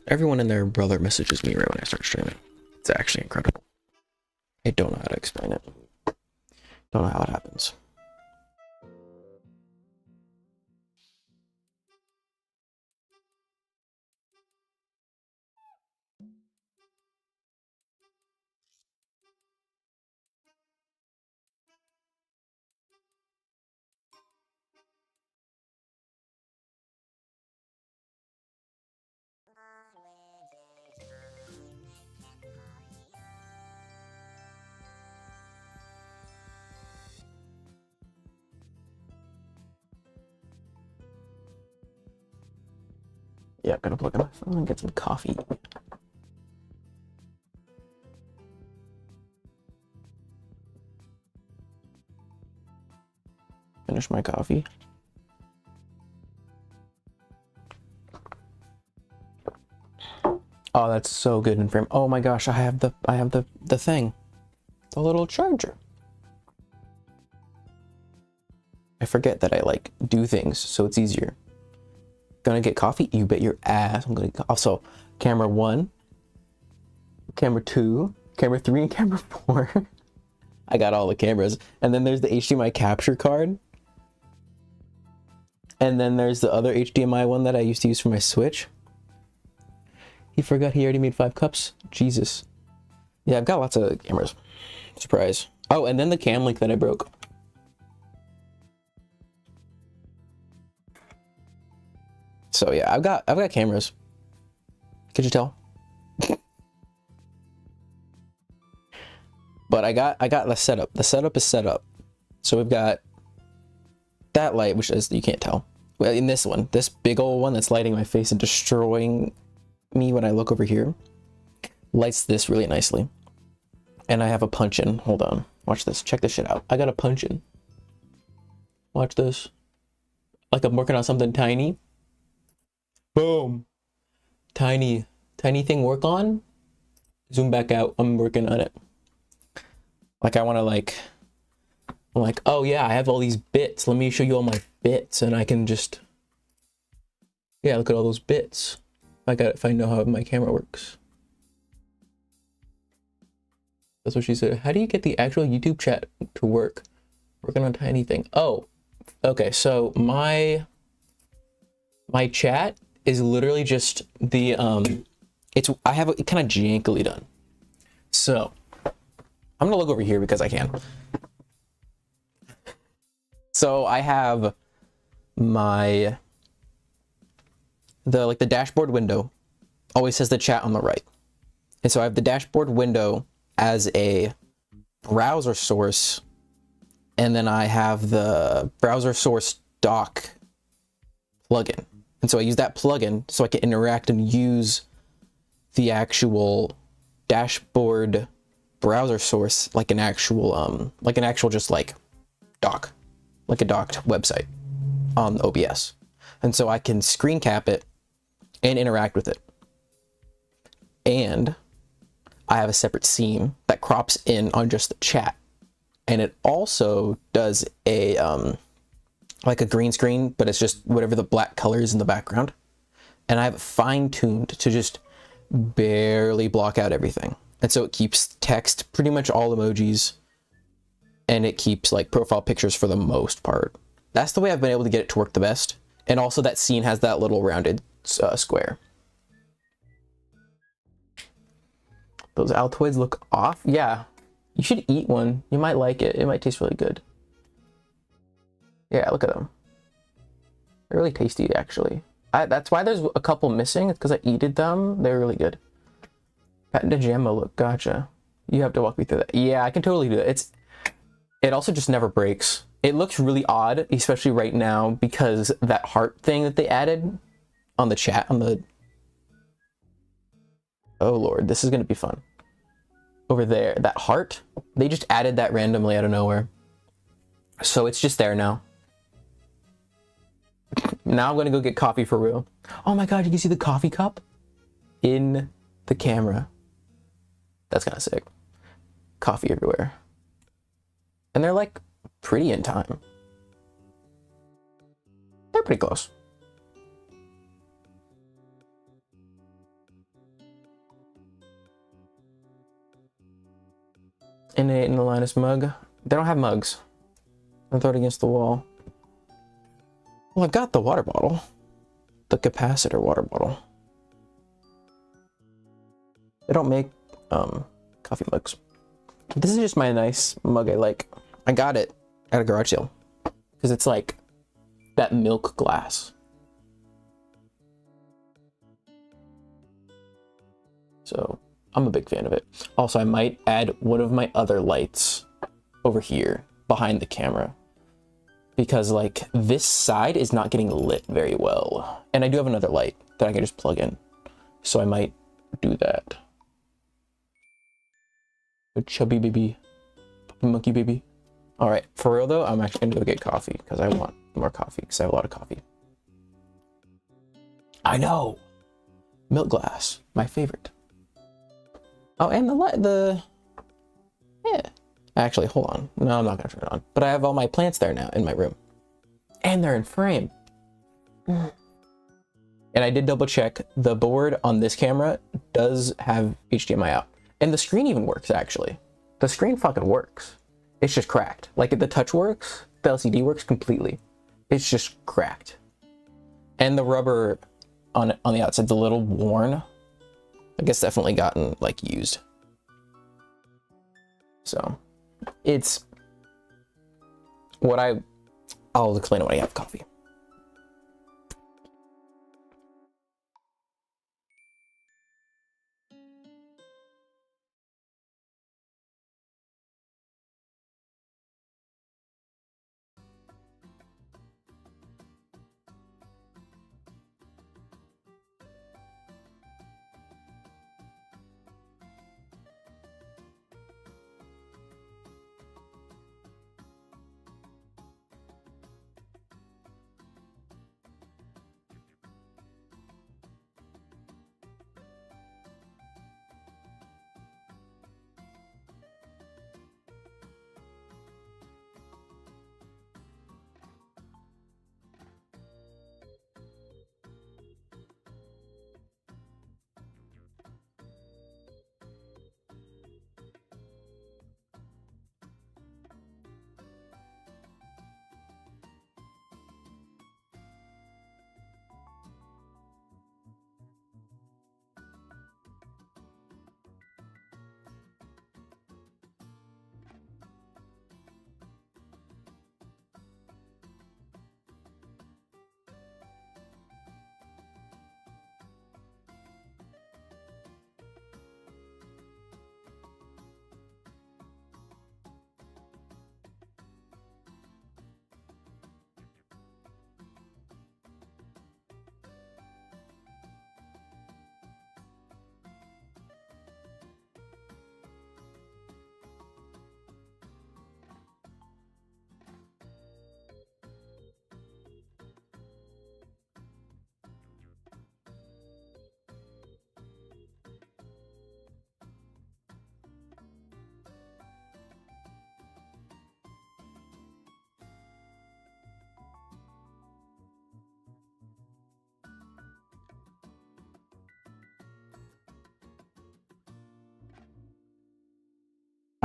Everyone and their brother messages me right when I start streaming. It's actually incredible. I don't know how to explain it. Don't know how it happens. Yeah, I'm gonna plug in my phone and get some coffee. Finish my coffee. Oh, that's so good in frame. Oh my gosh, I have the thing. The little charger. I forget that I like do things so it's easier. Gonna get coffee? You bet your ass. I'm gonna also camera 1, camera 2, camera 3, and camera 4. I got all the cameras. And then there's the HDMI capture card. And then there's the other HDMI one that I used to use for my Switch. He forgot he already made 5 cups. Jesus. Yeah, I've got lots of cameras. Surprise. Oh, and then the cam link that I broke. So yeah, I've got cameras. Could you tell? But I got the setup. The setup is set up. So we've got that light, which is, you can't tell. Well, in this one, this big old one that's lighting my face and destroying me when I look over here, lights this really nicely. And I have a punch in. Hold on. Watch this. Check this shit out. I got a punch in. Watch this. Like I'm working on something tiny. Boom. Tiny thing work on. Zoom back out. I'm working on it. Like I want to I'm like, oh yeah, I have all these bits. Let me show you all my bits, and I can just, yeah, look at all those bits. If I know how my camera works. That's what she said. How do you get the actual YouTube chat to work? Working on a tiny thing. Oh, okay. So my chat is literally just the I have it kind of jankily done. So I'm gonna look over here because I can. So I have the dashboard window always says the chat on the right. And so I have the dashboard window as a browser source, and then I have the browser source dock plugin. And so I use that plugin so I can interact and use the actual dashboard browser source like an actual just like dock, like a docked website on OBS. And so I can screen cap it and interact with it. And I have a separate seam that crops in on just the chat. And it also does a like a green screen, but it's just whatever the black color is in the background. And I have it fine-tuned to just barely block out everything. And so it keeps text, pretty much all emojis, and it keeps like profile pictures for the most part. That's the way I've been able to get it to work the best. And also that scene has that little rounded square. Those Altoids look off. Yeah, you should eat one. You might like it. It might taste really good. Yeah, look at them. They're really tasty, actually. That's why there's a couple missing. It's because I eated them. They're really good. Patented Jammo look. Gotcha. You have to walk me through that. Yeah, I can totally do it. It also just never breaks. It looks really odd, especially right now, because that heart thing that they added on the chat, on the... Oh lord, this is gonna be fun. Over there, that heart, they just added that randomly out of nowhere. So it's just there now. Now I'm gonna go get coffee for real. Oh my god, you can see the coffee cup in the camera. That's kind of sick. Coffee everywhere. And they're like pretty in time. They're pretty close. Innate and the Linus mug. They don't have mugs. I'll throw it against the wall. Well, I've got the water bottle. The capacitor water bottle. They don't make coffee mugs. This is just my nice mug I like. I got it at a garage sale because it's like that milk glass. So I'm a big fan of it. Also, I might add one of my other lights over here behind the camera because like this side is not getting lit very well. And I do have another light that I can just plug in. So I might do that. A chubby baby, monkey baby. All right, for real though, I'm actually gonna go get coffee because I want more coffee because I have a lot of coffee. I know, milk glass, my favorite. Oh, and yeah. Actually, hold on. No, I'm not gonna turn it on. But I have all my plants there now in my room, and they're in frame. And I did double check. The board on this camera does have HDMI out. And the screen even works, actually. The screen fucking works. It's just cracked. Like, the touch works, the LCD works completely. It's just cracked. And the rubber on the outside's a little worn. I guess definitely gotten, like, used. So, it's what I'll explain it when I have coffee.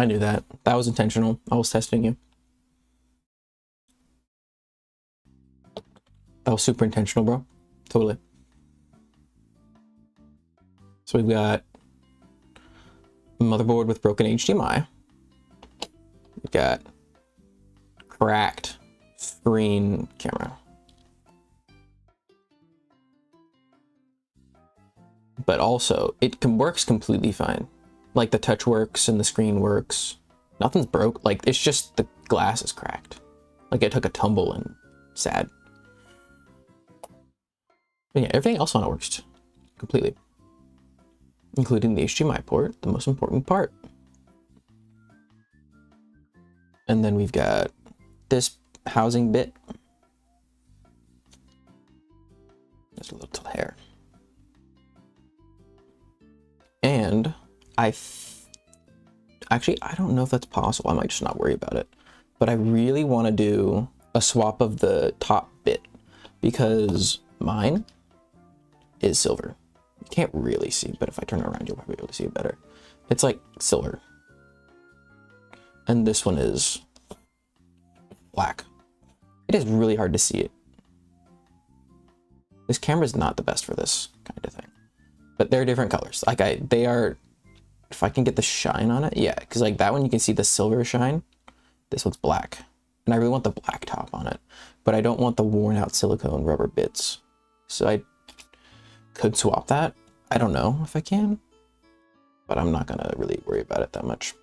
I knew that. That was intentional. I was testing you. That was super intentional, bro. Totally. So we've got a motherboard with broken HDMI. We've got cracked screen camera. But also, it works completely fine. Like the touch works and the screen works. Nothing's broke. Like it's just the glass is cracked. Like it took a tumble and sad. But yeah, everything else on it works completely. Including the HDMI port, the most important part. And then we've got this housing bit. There's a little hair. And actually, I don't know if that's possible. I might just not worry about it. But I really want to do a swap of the top bit because mine is silver. You can't really see, but if I turn it around, you'll probably be able to see it better. It's like silver. And this one is black. It is really hard to see it. This camera is not the best for this kind of thing. But they're different colors. Like they are, if I can get the shine on it, yeah, because like that one you can see the silver shine. This one's black. And I really want the black top on it. But I don't want the worn out silicone rubber bits. So I could swap that. I don't know if I can. But I'm not gonna really worry about it that much.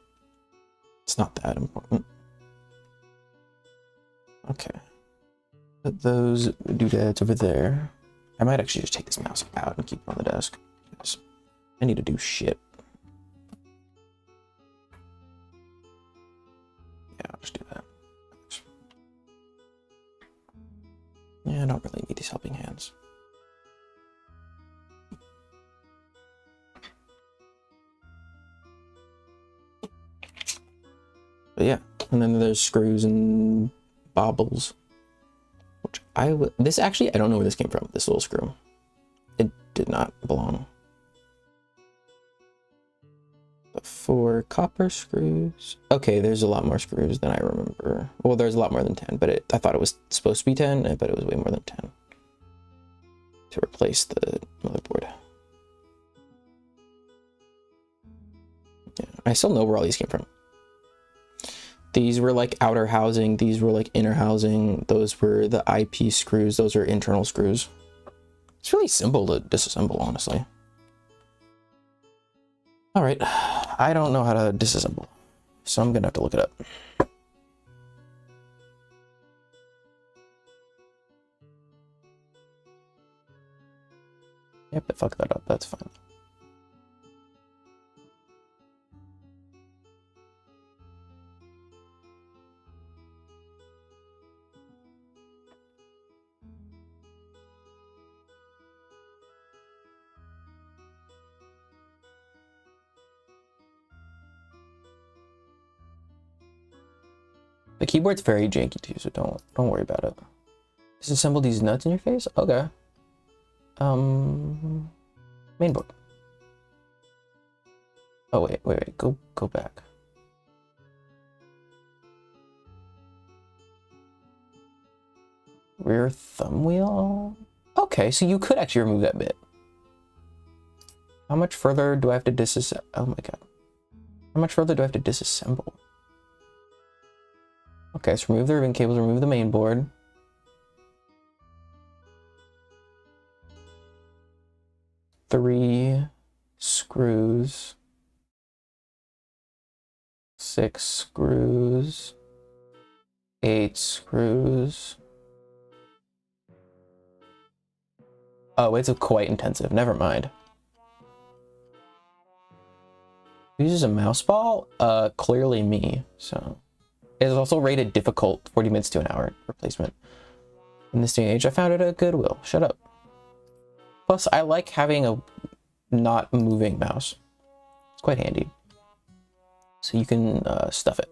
It's not that important. Okay. Put those doodads over there. I might actually just take this mouse out and keep it on the desk. I need to do shit. Yeah, I'll just do that. Yeah, I don't really need these helping hands. But yeah, and then there's screws and bobbles. Which this actually, I don't know where this came from, this little screw. It did not belong. But for copper screws, okay, there's a lot more screws than I remember. Well, there's a lot more than 10, but I thought it was supposed to be 10, but it was way more than 10 to replace the motherboard. Yeah, I still know where all these came from. These were like outer housing, these were like inner housing, those were the IP screws, those are internal screws. It's really simple to disassemble, honestly. All right, I don't know how to disassemble, so I'm gonna have to look it up. Yep, I fucked that up, that's fine. The keyboard's very janky too, so don't worry about it. Disassemble these nuts in your face? Okay. Mainboard. Oh wait, go back. Rear thumb wheel? Okay, so you could actually remove that bit. How much further do I have to disassemble? Oh my god. How much further do I have to disassemble? Okay, so remove the ribbon cables, remove the main board. Three screws. 6 screws. 8 screws. Oh, it's quite intensive. Never mind. Who uses a mouse ball? Clearly me, so. It is also rated difficult, 40 minutes to an hour replacement. In this day and age, I found it at Goodwill. Shut up. Plus, I like having a not moving mouse. It's quite handy. So you can stuff it.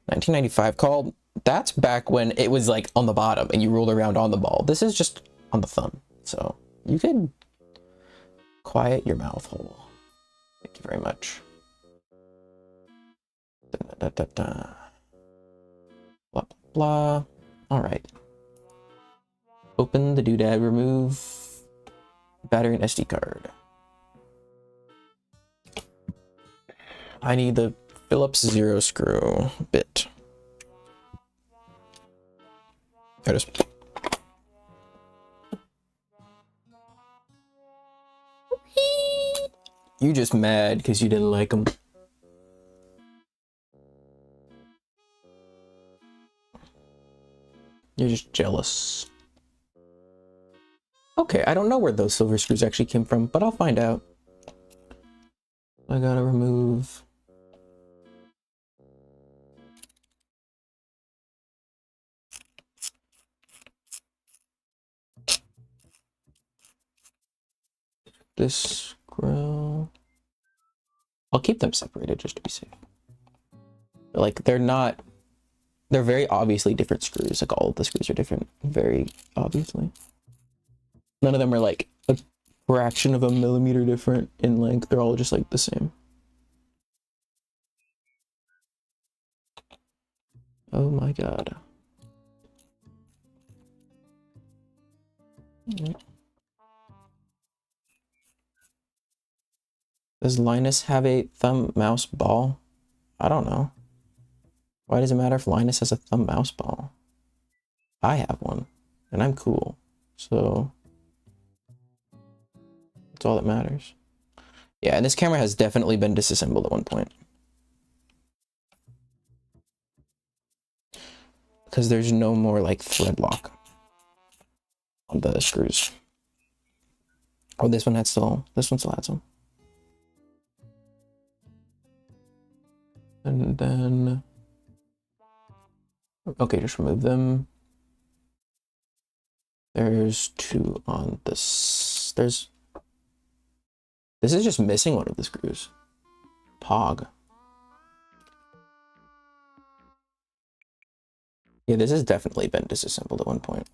1995 called. That's back when it was like on the bottom and you rolled around on the ball. This is just on the thumb. So you could quiet your mouth hole. Thank you very much. Da, da, da. Blah, blah. All right. Open the doodad, remove battery and SD card. I need the Phillips 0 screw bit. There it is. You just mad because you didn't like them. You're just jealous. Okay, I don't know where those silver screws actually came from, but I'll find out. I gotta remove... this screw. I'll keep them separated just to be safe. Like, they're not... They're very obviously different screws. Like, all of the screws are different, very obviously. None of them are like a fraction of a millimeter different in length. They're all just like the same. Oh my god. Does Linus have a thumb mouse ball? I don't know. Why does it matter if Linus has a thumb mouse ball? I have one, and I'm cool. So that's all that matters. Yeah, and this camera has definitely been disassembled at one point. Because there's no more like thread lock on the screws. Oh, this one still had some. And then, okay, just remove them. There's two on this. This is just missing one of the screws. Pog. Yeah, this has definitely been disassembled at one point.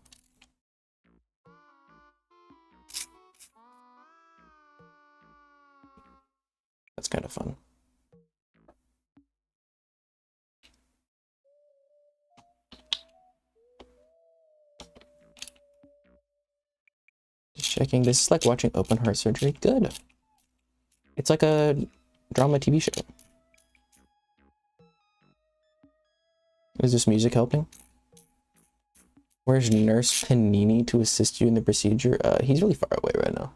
That's kind of fun. Just checking. This is like watching open heart surgery. Good. It's like a drama TV show. Is this music helping? Where's Nurse Panini to assist you in the procedure? He's really far away right now.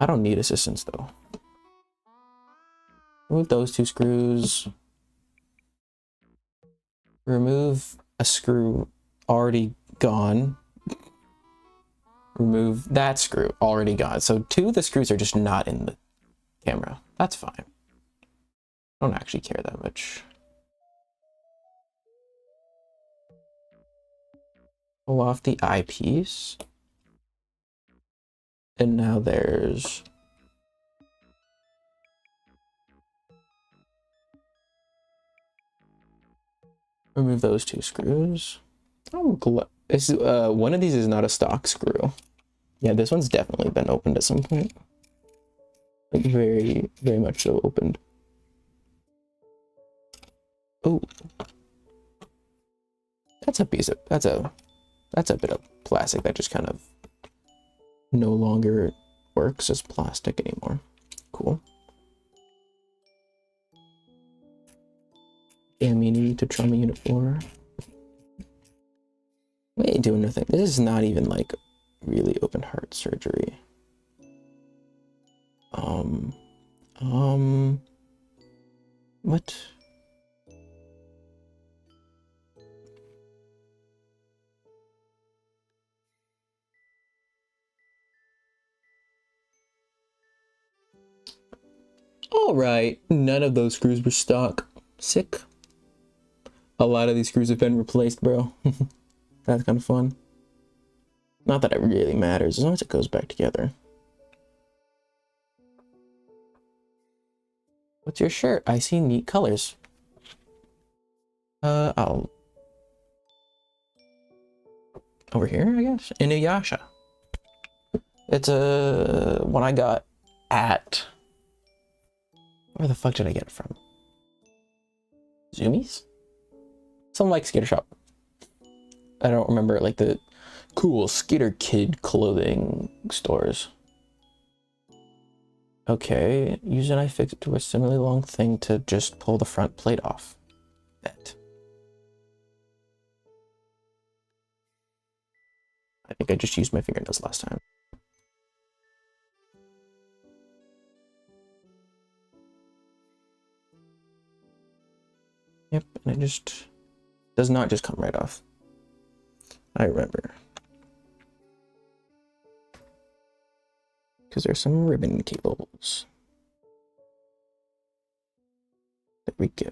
I don't need assistance though. Remove those two screws. Remove a screw already gone. Remove that screw already gone. So two of the screws are just not in the camera. That's fine. I don't actually care that much. Pull off the eyepiece. And now there's... remove those two screws. Oh, this one of these is not a stock screw. Yeah, this one's definitely been opened at some point. Like very, very much so opened. Oh, that's a piece of that's a bit of plastic that just kind of no longer works as plastic anymore. Cool. Amini to trauma unit 4. We ain't doing nothing. This is not even like really open heart surgery. What? All right, none of those screws were stock. Sick. A lot of these screws have been replaced, bro. That's kind of fun. Not that it really matters, as long as it goes back together. What's your shirt? I see neat colors. I'll... over here, I guess? Inuyasha. It's a... one I got at... where the fuck did I get it from? Zoomies? Something like Skater Shop. I don't remember like the cool skater kid clothing stores. Okay, use a knife, fix it to a similarly long thing to just pull the front plate off. That. I think I just used my fingernails last time. Yep, and it just does not just come right off. I remember. Because there's some ribbon cables. There we go.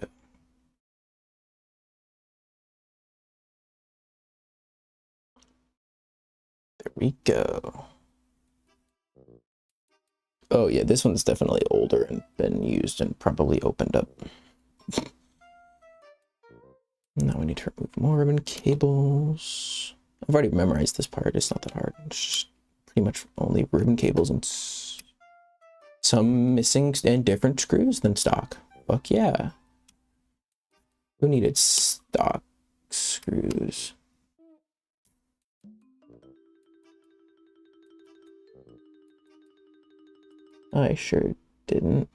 There we go. Oh yeah, this one's definitely older and been used and probably opened up. Now we need to remove more ribbon cables. I've already memorized this part, it's not that hard. It's just pretty much only ribbon cables and some missing and different screws than stock. Fuck yeah. Who needed stock screws? I sure didn't.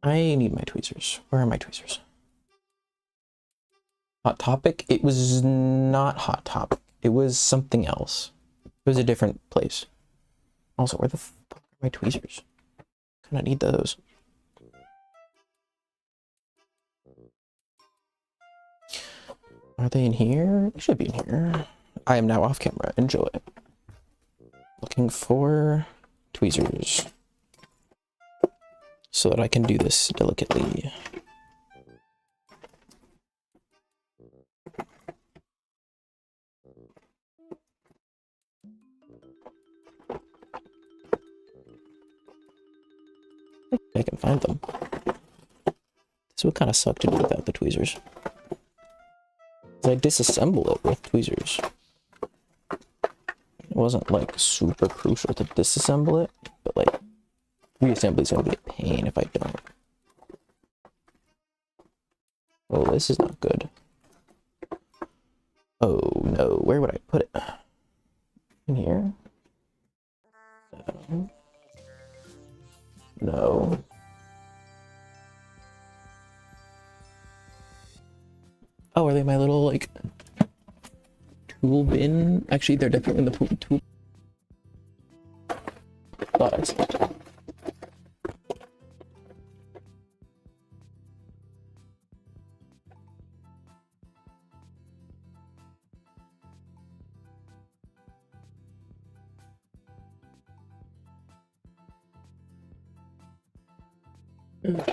I need my tweezers. Where are my tweezers? Hot Topic? It was not Hot Topic. It was something else. It was a different place. Also, where the fuck are my tweezers? Kinda need those. Are they in here? They should be in here. I am now off camera. Enjoy. Looking for tweezers so that I can do this delicately. I can find them. This would kind of suck to do without the tweezers. I disassemble it with tweezers. It wasn't like super crucial to disassemble it, but like reassembly is gonna be a pain if I don't. Oh, this is not good. Oh no, where would I put it? In here? No. No. Oh, are they my little, like, tool bin? Actually, they're definitely in the tool. Thought I said.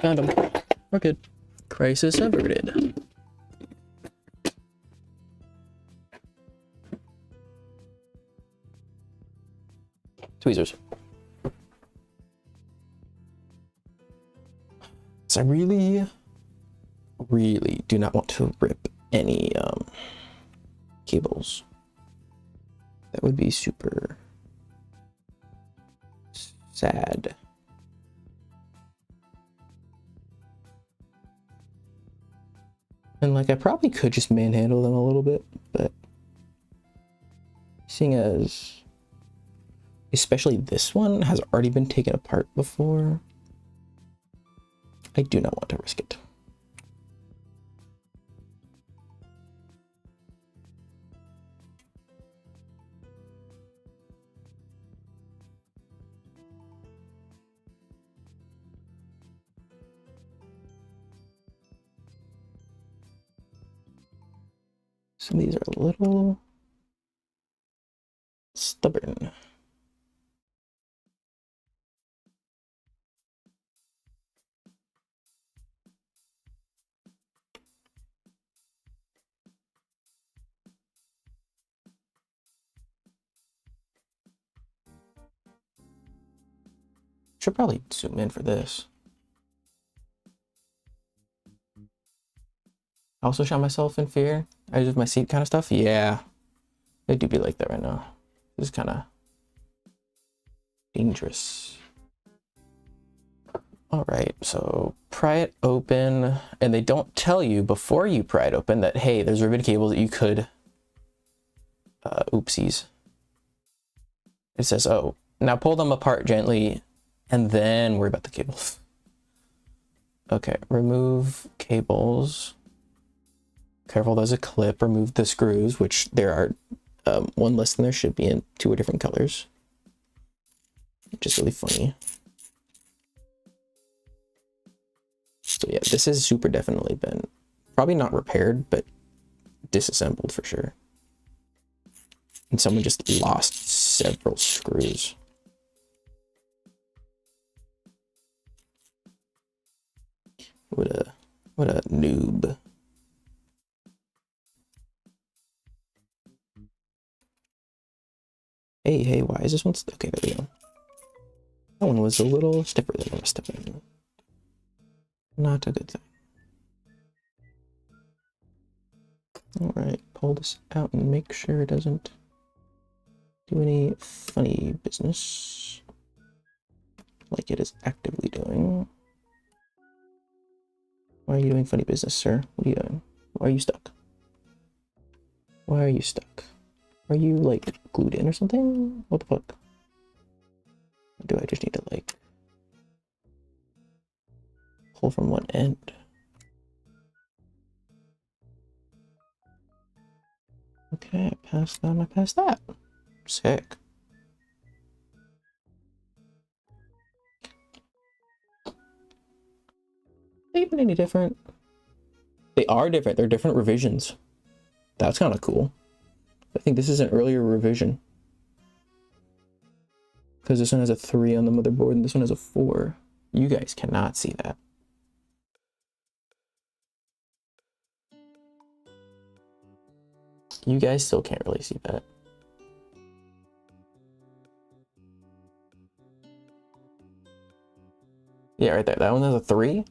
Found them. We're good. Crisis averted. Tweezers. So I really do not want to rip any cables. That would be super sad. And like I probably could just manhandle them a little bit, but seeing as especially this one has already been taken apart before, I do not want to risk it. Some of these are a little stubborn. Should probably zoom in for this. I also shot myself in fear. I did my seat kind of stuff. Yeah, I do be like that right now. This is kind of dangerous. All right, so pry it open, and they don't tell you before you pry it open that, hey, there's ribbon cable that you could, oopsies. It says, oh, now pull them apart gently, and then worry about the cables. Okay, remove cables. Careful, there's a clip. Remove the screws, which there are one less than there should be, in 2 different colors. Which is really funny. So yeah, this has super definitely been, probably not repaired, but disassembled for sure. And someone just lost several screws. What a noob. Hey, why is this one? Okay, there we go. That one was a little stiffer than the rest of them. Not a good thing. All right, pull this out and make sure it doesn't do any funny business like it is actively doing. Why are you doing funny business, sir? What are you doing? Why are you stuck? Why are you stuck? Are you, like, glued in or something? What the fuck? Or do I just need to, like, pull from one end? Okay, I passed that and I passed that. Sick. Are they even any different? They are different. They're different revisions. That's kind of cool. I think this is an earlier revision. Because this one has a 3 on the motherboard and this one has a 4. You guys cannot see that. You guys still can't really see that. Yeah, right there. That one has a 3.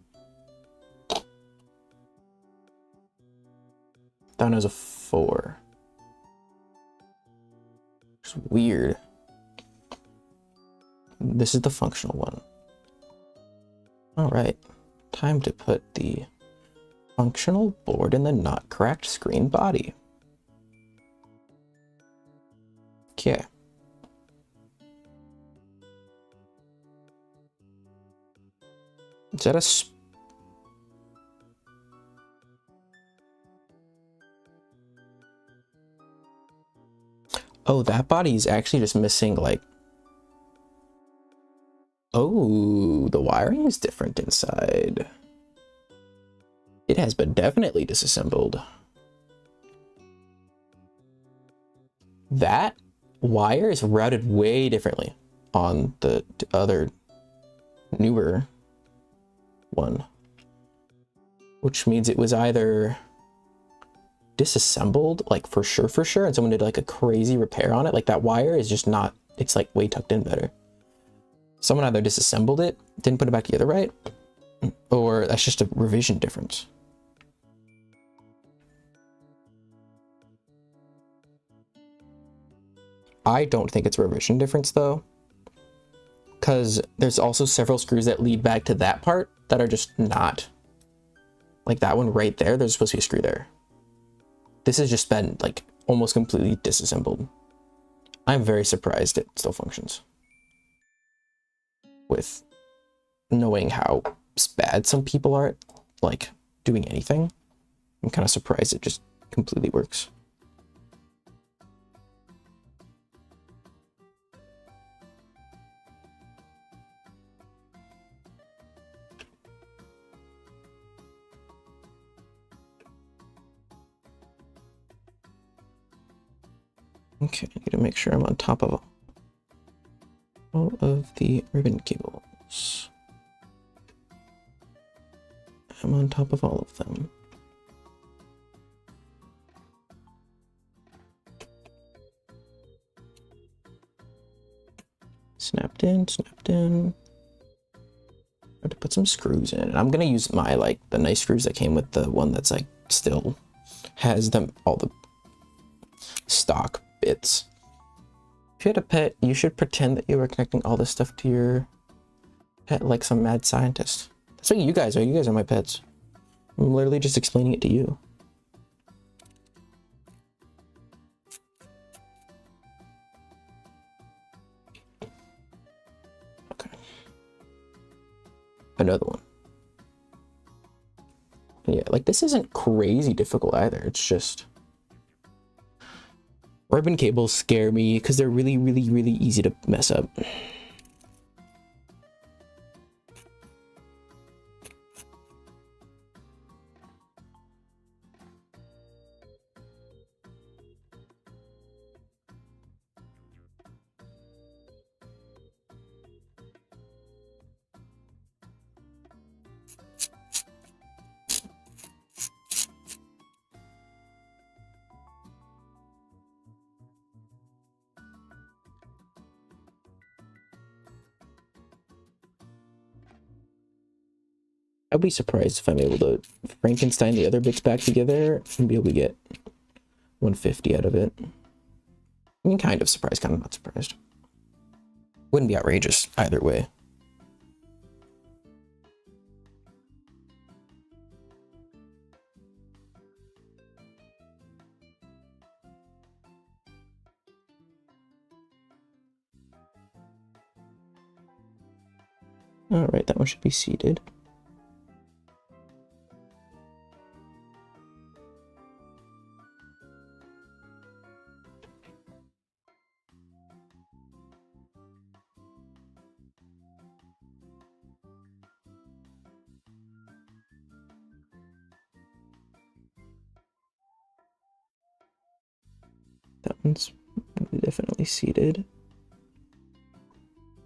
That one has a 4. It's weird. This is the functional one. All right, time to put the functional board in the not cracked screen body. Okay. Is that a oh, that body is actually just missing, like, oh, the wiring is different inside. It has been definitely disassembled. That wire is routed way differently on the other newer one, which means it was either disassembled, like for sure, and someone did like a crazy repair on it. Like that wire is just not, it's like way tucked in better. Someone either disassembled it, didn't put it back together right, or that's just a revision difference. I don't think it's a revision difference though, because there's also several screws that lead back to that part that are just not. Like that one right there, there's supposed to be a screw there. This has just been like almost completely disassembled. I'm very surprised it still functions. With knowing how bad some people are at like doing anything, I'm kind of surprised it just completely works. Okay, I need to make sure I'm on top of all of the ribbon cables. I'm on top of all of them. Snapped in, snapped in. I have to put some screws in. And I'm gonna use my, like, the nice screws that came with the one that's like still has them, all the stock bits. If you had a pet, you should pretend that you were connecting all this stuff to your pet like some mad scientist. That's what you guys are. You guys are my pets. I'm literally just explaining it to you. Okay. Another one. Yeah, like this isn't crazy difficult either. It's just ribbon cables scare me because they're really easy to mess up. I'd be surprised if I'm able to Frankenstein the other bits back together and be able to get 150 out of it. I mean, kind of surprised, kind of not surprised. Wouldn't be outrageous either way. All right, that one should be seated. That one's definitely seated.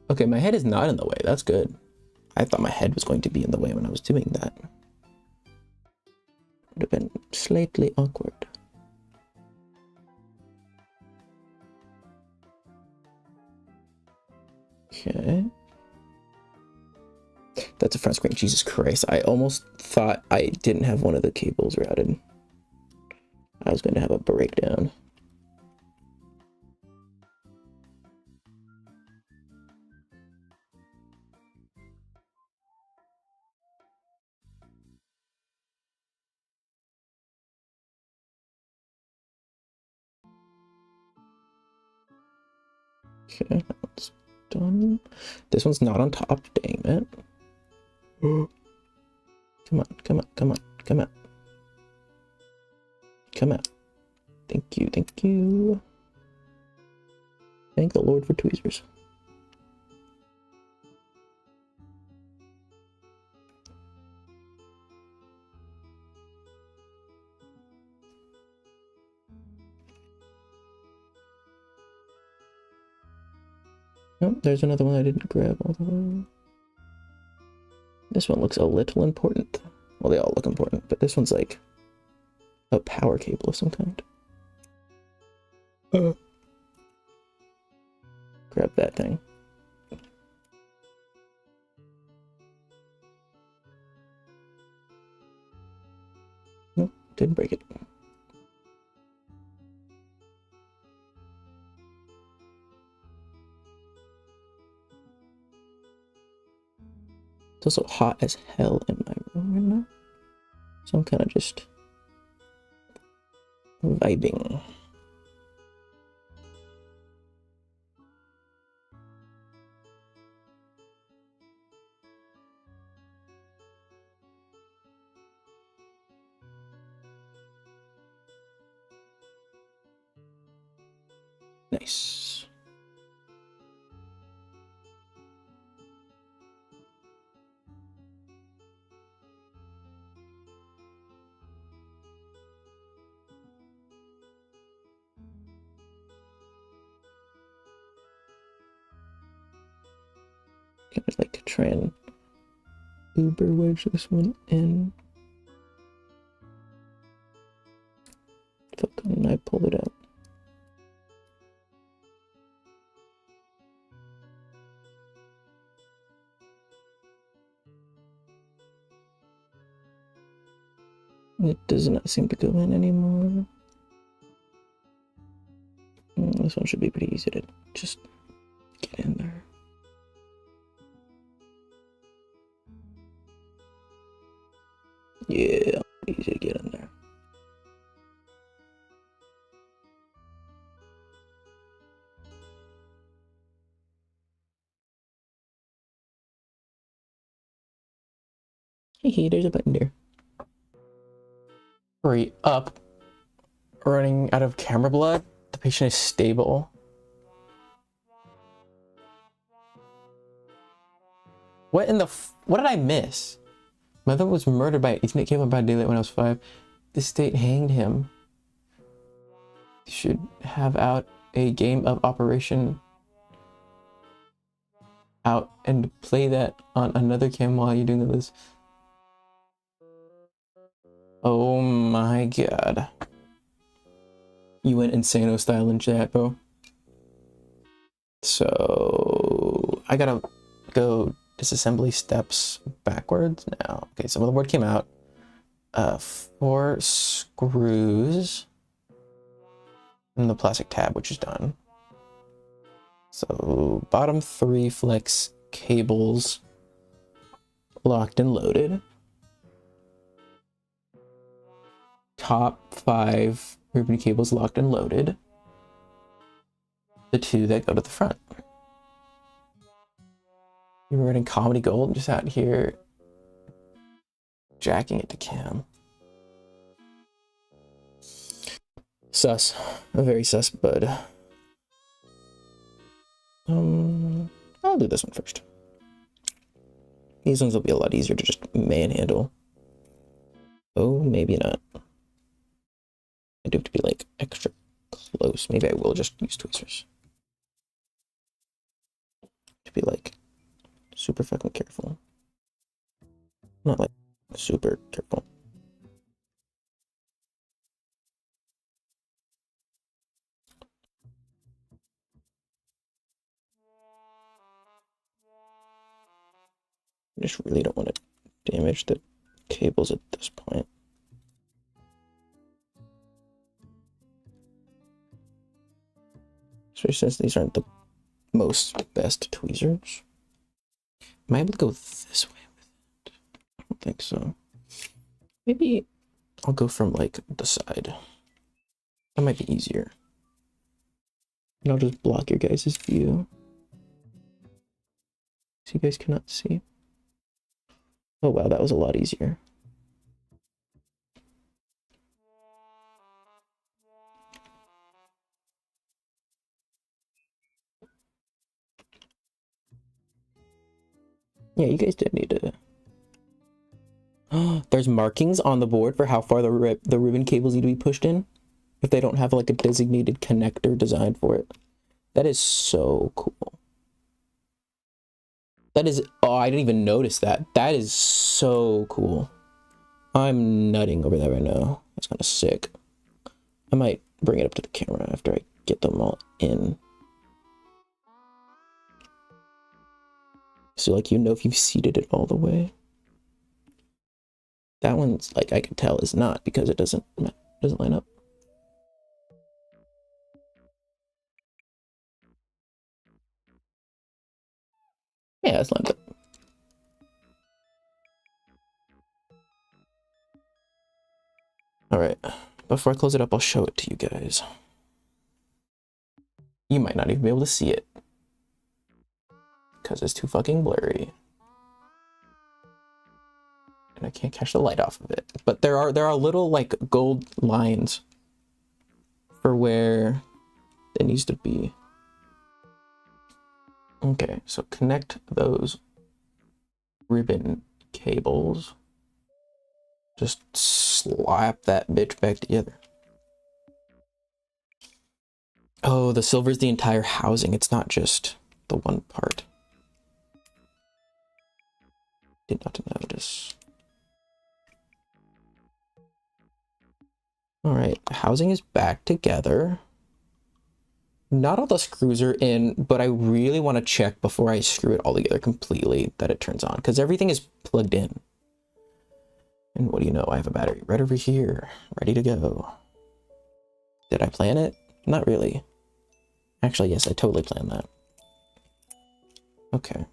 Okay, my head is not in the way. That's good. I thought my head was going to be in the way when I was doing that. Would have been slightly awkward. Okay. That's a front screen. Jesus Christ. I almost thought I didn't have one of the cables routed. I was going to have a breakdown. Okay, that one's done. This one's not on top, dang it. Come on, come on, come on, come on. Come out. Thank you, thank you. Thank the Lord for tweezers. Oh, there's another one I didn't grab all the way. This one looks a little important. Well, they all look important, but this one's like a power cable of some kind. Grab that thing. Nope, didn't break it. It's also hot as hell in my room right now, so I'm kind of just vibing. Nice. I'd like to try and Uber wedge this one in. Fuck, and I pulled it out. It does not seem to go in anymore. This one should be pretty easy to just get in there. Yeah, easy to get in there. Hey, there's a button there. Hurry up. Running out of camera blood. The patient is stable. What in the what did I miss? My mother was murdered by Ethernet cable by daylight when I was 5. The state hanged him. You should have out a game of Operation out and play that on another cam while you're doing this. Oh my god. You went insano style in chat, bro. So I gotta go disassembly steps backwards now. Okay, so the board came out. 4 screws and the plastic tab, which is done. So bottom 3 flex cables locked and loaded. Top 5 ribbon cables locked and loaded. The 2 that go to the front. You were running comedy gold, just out here jacking it to cam. Sus. A very sus bud. I'll do this one first. These ones will be a lot easier to just manhandle. Oh, maybe not. I do have to be like extra close. Maybe I will just use tweezers. To be like super fucking careful. Not like super careful. I just really don't want to damage the cables at this point. Especially since these aren't the most best tweezers. Am I able to go this way with it? I don't think so. Maybe I'll go from like the side. That might be easier. And I'll just block your guys' view. So you guys cannot see. Oh wow, that was a lot easier. Yeah, you guys didn't need to. There's markings on the board for how far the ribbon cables need to be pushed in if they don't have like a designated connector designed for it. That is so cool. That is, oh, I didn't even notice that. That is so cool. I'm nutting over that right now. That's kind of sick. I might bring it up to the camera after I get them all in. So like, you know, if you've seated it all the way. That one's like, I can tell is not because it doesn't line up. Yeah, it's lined up. All right, before I close it up, I'll show it to you guys. You might not even be able to see it because it's too fucking blurry. And I can't catch the light off of it. But there are little like gold lines for where it needs to be. Okay, so connect those ribbon cables. Just slap that bitch back together. Oh, the silver is the entire housing. It's not just the one part. Did not notice. All right, housing is back together. Not all the screws are in, but I really want to check before I screw it all together completely that it turns on, because everything is plugged in. And what do you know? I have a battery right over here, ready to go. Did I plan it? Not really. Actually, yes, I totally planned that. Okay.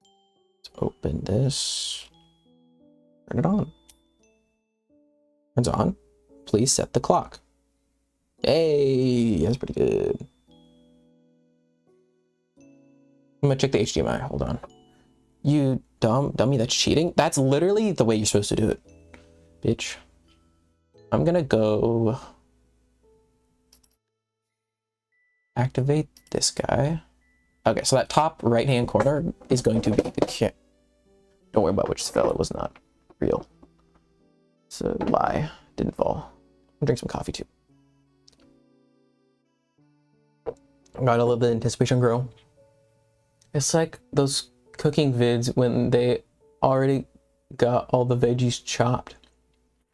Let's open this. Turn it on. Turns on. Please set the clock. Hey, that's pretty good. I'm gonna check the HDMI. Hold on. You dummy, that's cheating? That's literally the way you're supposed to do it, bitch. I'm gonna go activate this guy. Okay, so that top right-hand corner is going to be the kit. Don't worry about which fell. It was not real. It's a lie. Didn't fall. I'm gonna drink some coffee too. Got a little bit of anticipation grow. It's like those cooking vids when they already got all the veggies chopped.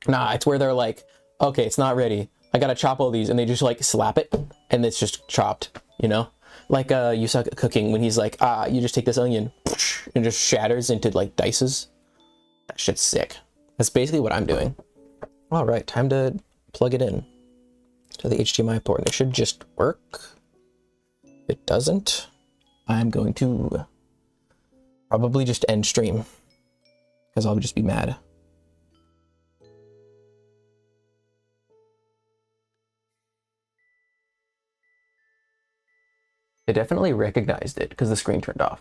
Nah, it's where they're like, okay, it's not ready. I gotta chop all these, and they just like slap it, and it's just chopped, you know? Like you suck at cooking when he's like, you just take this onion, and it just shatters into like dices. That shit's sick. That's basically what I'm doing. All right, time to plug it in to the HDMI port, and it should just work. If it doesn't, I'm going to probably just end stream because I'll just be mad. It definitely recognized it because the screen turned off.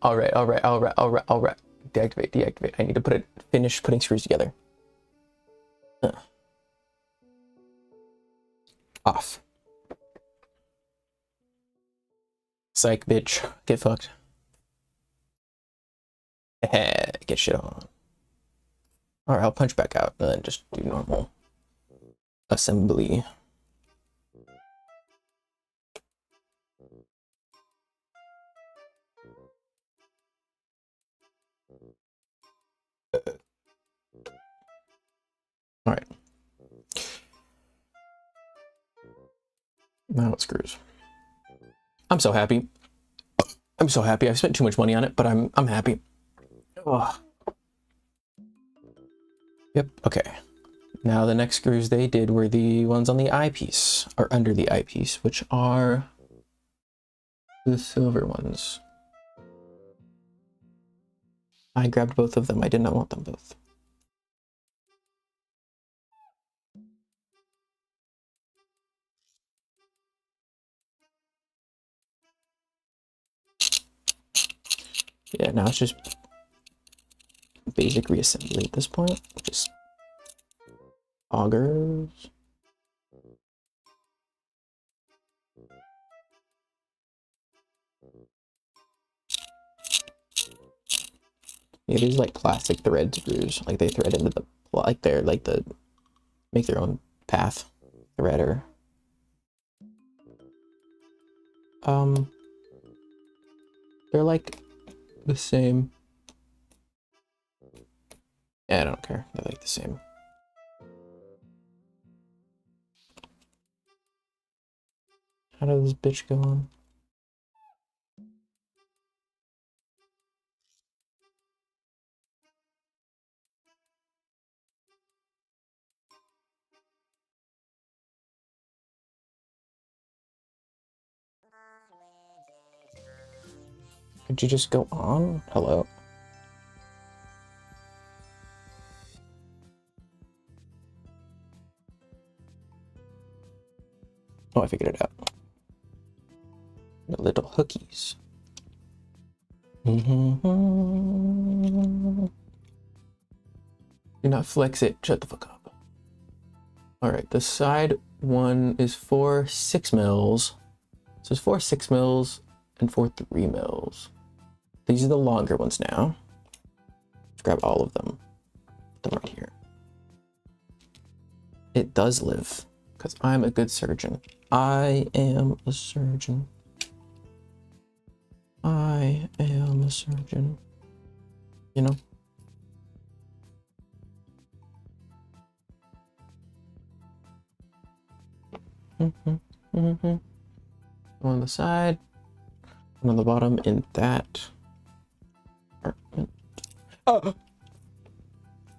All right. Deactivate. I need to finish putting screws together. Off. Psych, bitch. Get fucked. Get shit on. All right, I'll punch back out and then just do normal assembly. All right. Now it screws. I'm so happy. I'm so happy. I've spent too much money on it, but I'm happy. Ugh. Yep. Okay. Now the next screws they did were the ones on the eyepiece, or under the eyepiece, which are the silver ones. I grabbed both of them. I did not want them both. Yeah, now it's just basic reassembly at this point. Just augers. Yeah, these like plastic thread screws. Like they thread into the, like they're like the, make their own path threader. They're like the same. Yeah, I don't care. They're like the same. How does this bitch go on? Could you just go on? Hello? Oh, I figured it out. The little hookies. Do not flex it. Shut the fuck up. All right, the side one is 4 6mm. So it's 4 6mm and 4 3mm. These are the longer ones now. Let's grab all of them. Put them right here. It does live, because I'm a good surgeon. I am a surgeon. I am a surgeon. You know? On the side, and on the bottom in that compartment. Oh!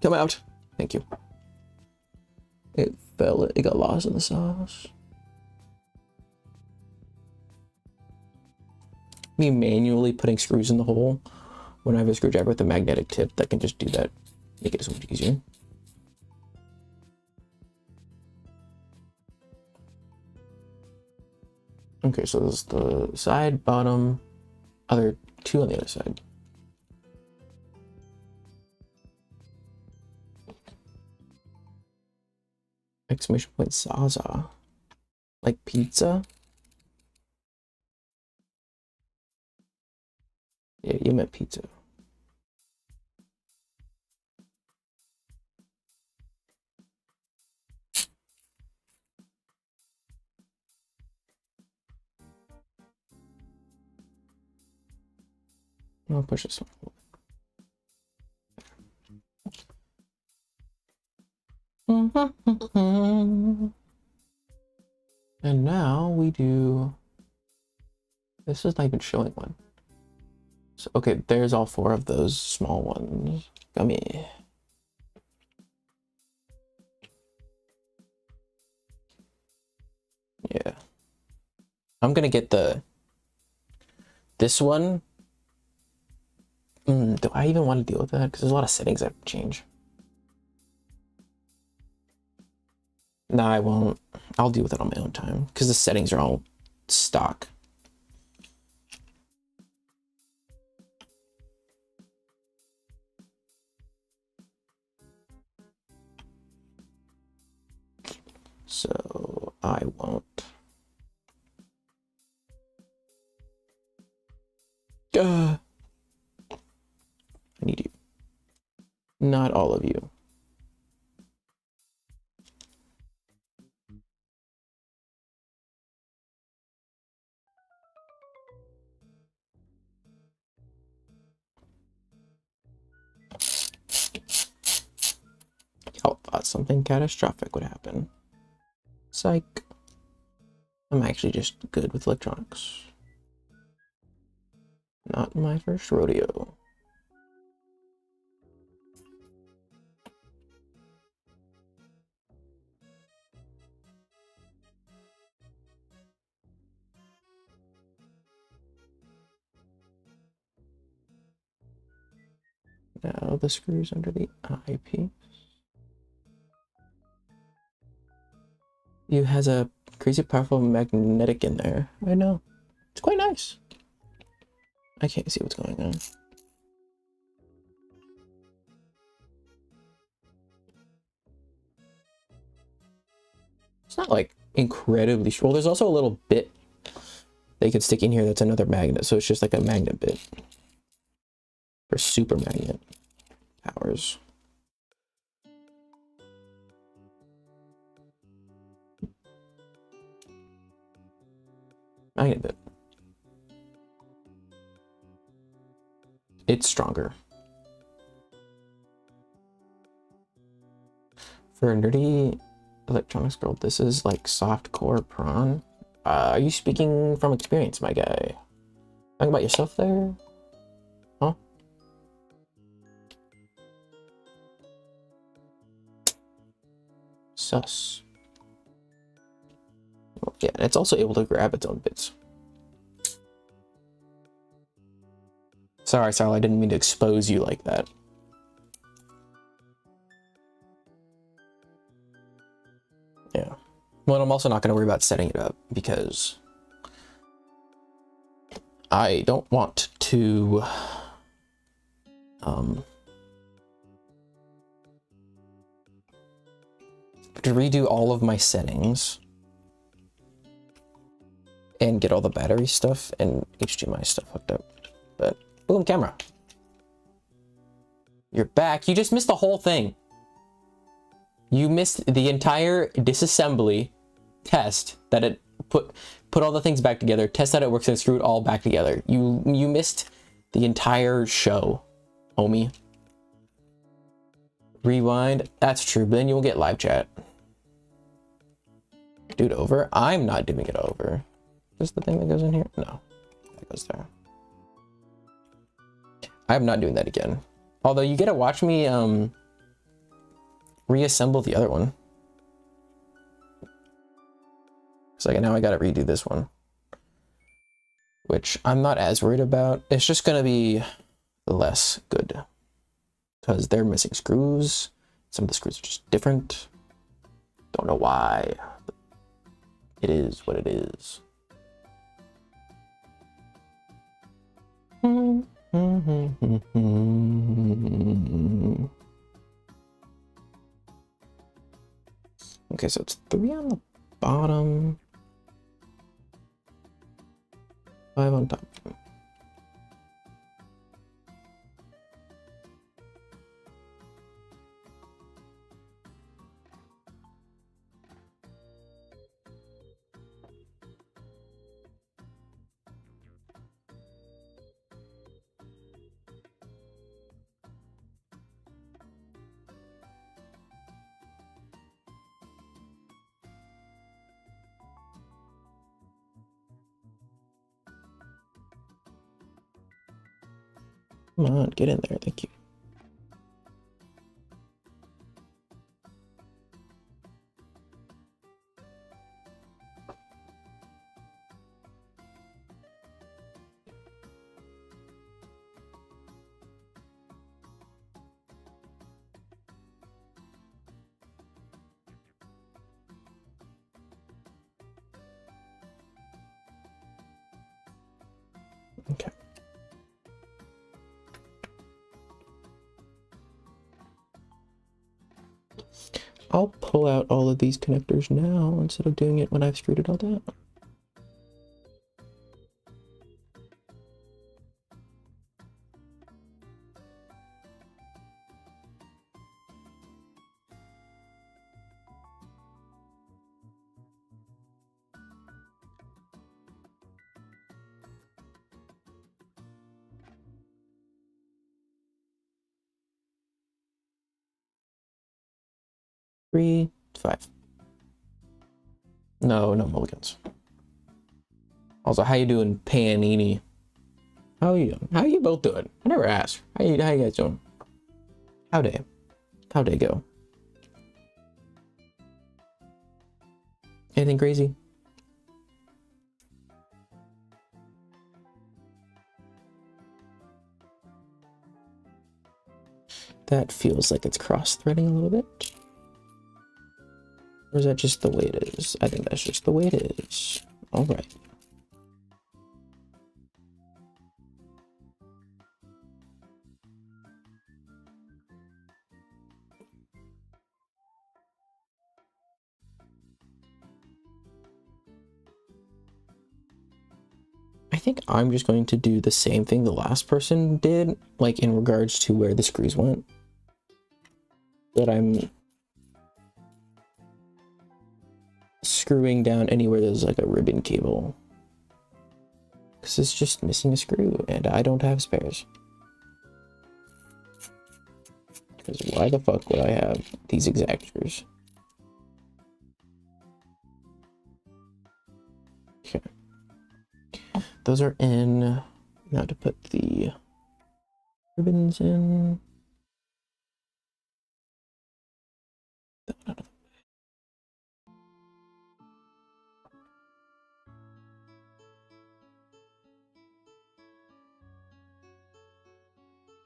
Come out. Thank you. It fell, it got lost in the sauce. me manually putting screws in the hole when I have a screwdriver with a magnetic tip that can just do that. Make it so much easier. Okay, so this is the side, bottom, other two on the other side. Exclamation point Zaza. Like pizza? Yeah, you meant pizza. I'll push this one. And now we do... This is not even showing one. So, okay, there's all four of those small ones. Gummy. Yeah. I'm gonna get this one. Do I even want to deal with that? Because there's a lot of settings I have to change. No, I won't. I'll deal with it on my own time because the settings are all stock. So I won't. I need you. Not all of you. Y'all thought something catastrophic would happen. Psych. I'm actually just good with electronics. Not my first rodeo. Now the screws under the eyepiece. You has a crazy powerful magnetic in there. I know. It's quite nice. I can't see what's going on. It's not like incredibly strong. Well, there's also a little bit they could stick in here that's another magnet. So it's just like a magnet bit for super magnet powers. Magnet bit. It's stronger. For a nerdy electronics girl, this is like soft core prawn. Are you speaking from experience, my guy? Talking about yourself there? Huh? Sus. Well, yeah, it's also able to grab its own bits. Sorry, Sal, I didn't mean to expose you like that. Yeah. Well, I'm also not going to worry about setting it up because I don't want to redo all of my settings and get all the battery stuff and HDMI stuff hooked up. But boom, camera. You're back. You just missed the whole thing. You missed the entire disassembly test that it put all the things back together, test that it works, and screw it all back together. You missed the entire show, homie. Rewind. That's true, but then you will get live chat. Do it over. I'm not doing it over. Is this the thing that goes in here? No, that goes there. I'm not doing that again. Although you get to watch me reassemble the other one. So like now I gotta redo this one. which I'm not as worried about. It's just gonna be less good because they're missing screws. Some of the screws are just different. Don't know why. It is what it is. Okay, so it's 3 on the bottom, 5 on top. Come on, get in there, thank you. Okay. I'll pull out all of these connectors now instead of doing it when I've screwed it all down. Three, 5. No mulligans. Also, how you doing, Panini? How are you doing? How are you both doing? I never asked. How you guys doing? How'd they go? Anything crazy? That feels like it's cross-threading a little bit. Or is that just the way it is? I think that's just the way it is. All right. I think I'm just going to do the same thing the last person did, like in regards to where the screws went. But I'm screwing down anywhere there's like a ribbon cable. Because it's just missing a screw and I don't have spares. Because why the fuck would I have these exact screws? Okay. Those are in. Now to put the ribbons in.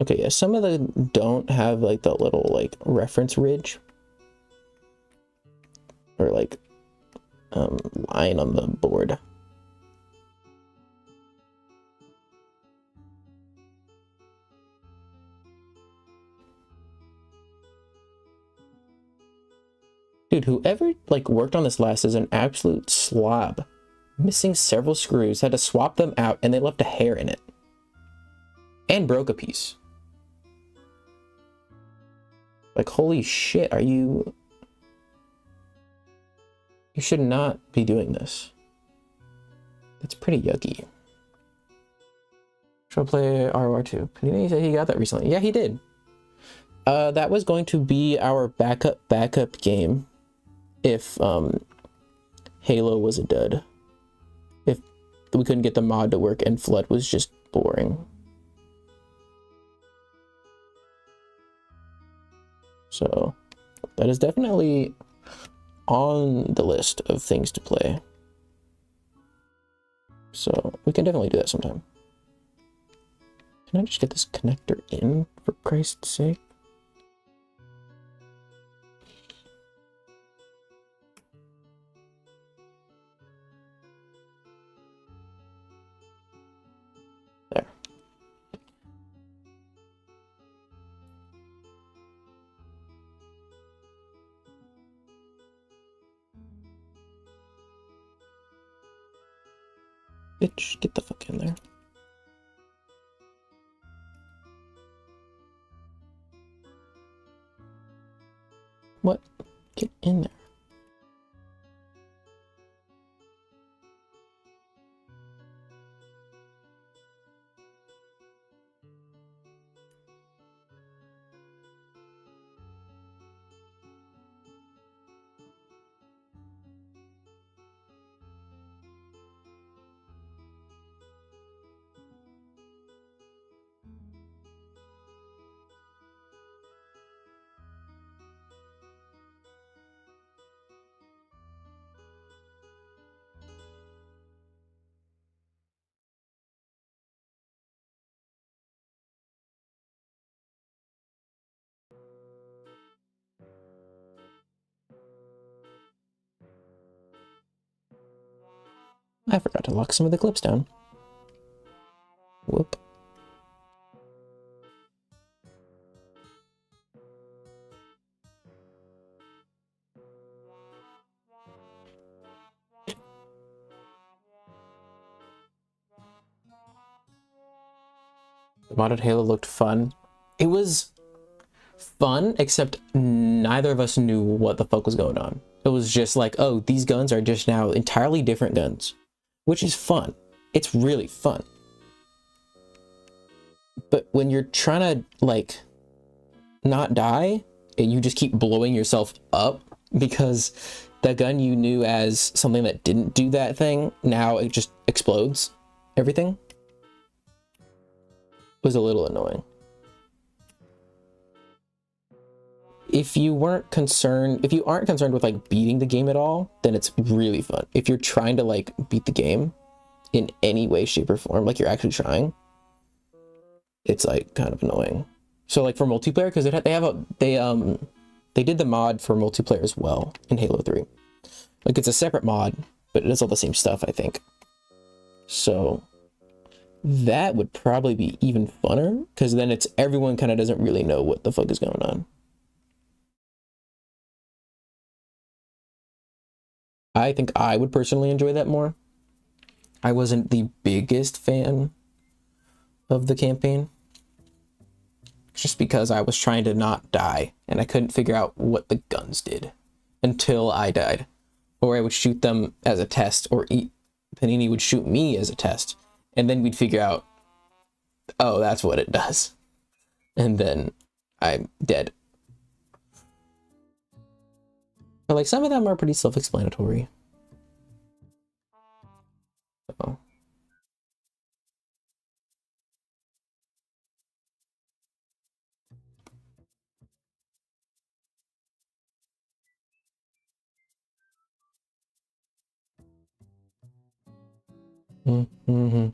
Okay, yeah, some of them don't have like the little like reference ridge or like line on the board. Dude, whoever like worked on this last is an absolute slob. Missing several screws, had to swap them out, and they left a hair in it. And broke a piece. Like, holy shit, are you... You should not be doing this. That's pretty yucky. Should I play ROR2? He said he got that recently. Yeah, he did. That was going to be our backup game if Halo was a dud. If we couldn't get the mod to work and Flood was just boring. So that is definitely on the list of things to play. So we can definitely do that sometime. Can I just get this connector in, for Christ's sake? There. Bitch, get the fuck in there. What? Get in there. I forgot to lock some of the clips down. Whoop. The modded Halo looked fun. It was fun, except neither of us knew what the fuck was going on. It was just like, oh, these guns are just now entirely different guns, which is fun. It's really fun. But when you're trying to, like, not die, and you just keep blowing yourself up because the gun you knew as something that didn't do that thing, now it just explodes everything, was a little annoying. If you aren't concerned with like beating the game at all, then it's really fun. If you're trying to like beat the game in any way, shape, or form, like you're actually trying, it's like kind of annoying. So like for multiplayer, because they did the mod for multiplayer as well in Halo 3. Like it's a separate mod, but it does all the same stuff, I think. So that would probably be even funner, because then it's everyone kind of doesn't really know what the fuck is going on. I think I would personally enjoy that more. I wasn't the biggest fan of the campaign, just because I was trying to not die and I couldn't figure out what the guns did until I died, or I would shoot them as a test, or Panini would shoot me as a test, and then we'd figure out, oh, that's what it does, and then I'm dead. But like some of them are pretty self-explanatory. Oh. Mm-hmm.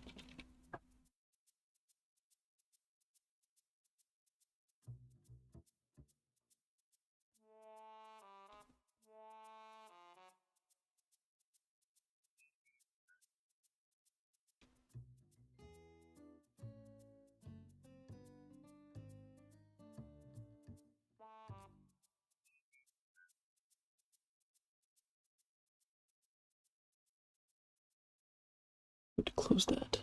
To close that.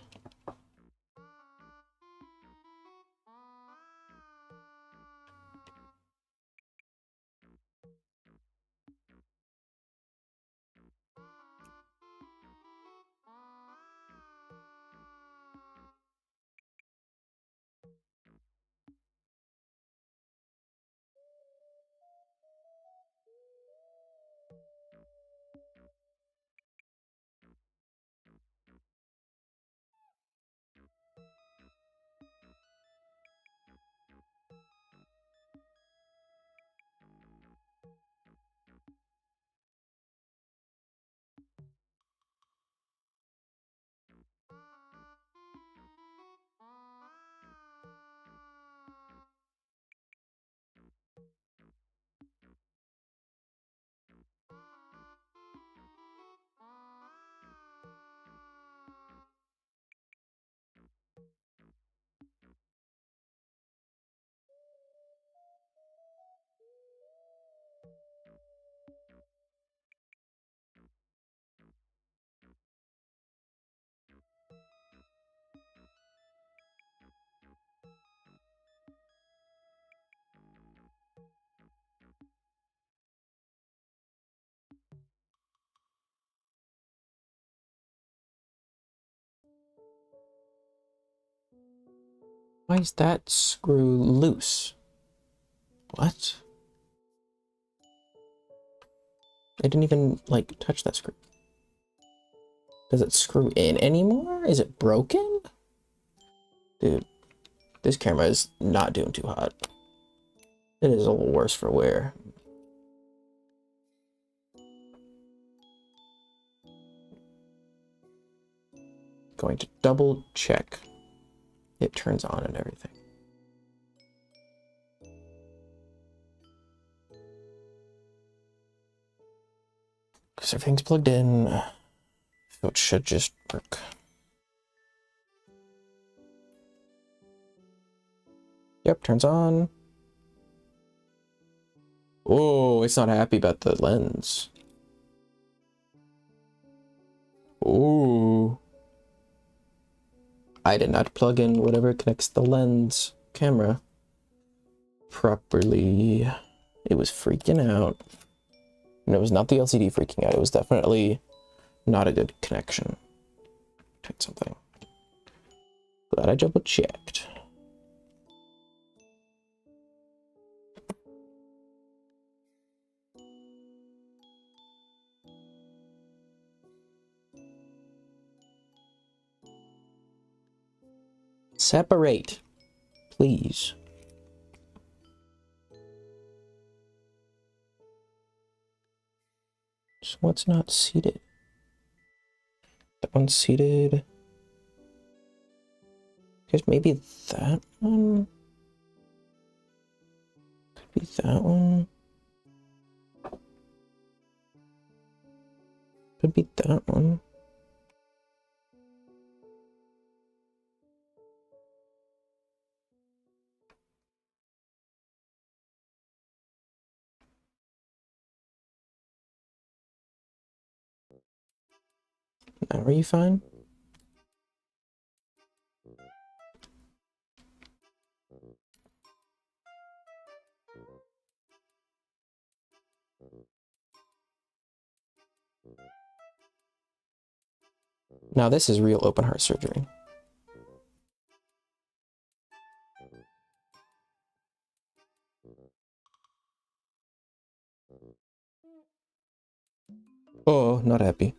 Why is that screw loose? What? I didn't even, like, touch that screw. Does it screw in anymore? Is it broken? Dude, this camera is not doing too hot. It is a little worse for wear. Going to double check it turns on and everything. Because everything's plugged in, so it should just work. Yep, turns on. Oh, it's not happy about the lens. Oh. I did not plug in whatever connects the lens camera properly. It was freaking out. And it was not the LCD freaking out. It was definitely not a good connection. Type something. Glad I double checked. Separate, please. So what's not seated? That one's seated. I guess maybe that one. Could be that one. Could be that one. Now are you fine? Now this is real open heart surgery. Oh, not happy.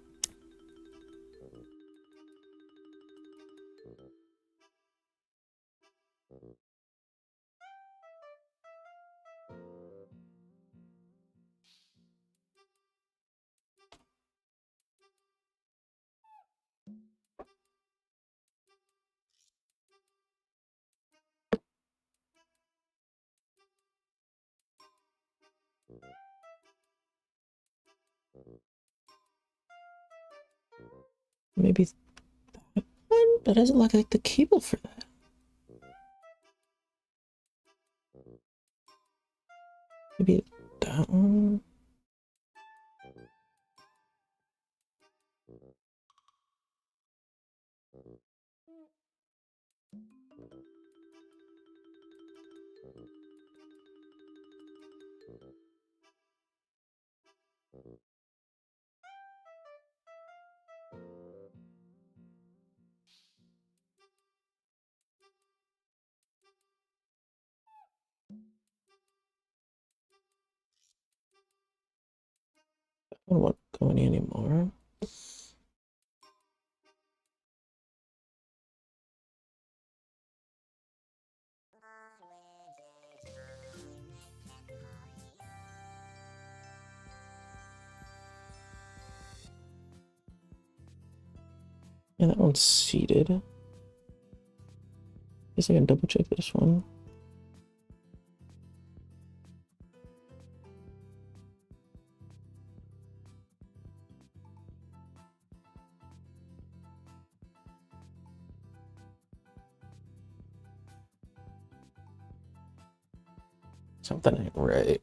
Maybe that one? That doesn't look like the cable for that. Maybe that one? That one won't go in anymore. Yeah, that one's seated. Guess I can double check this one. Something ain't right.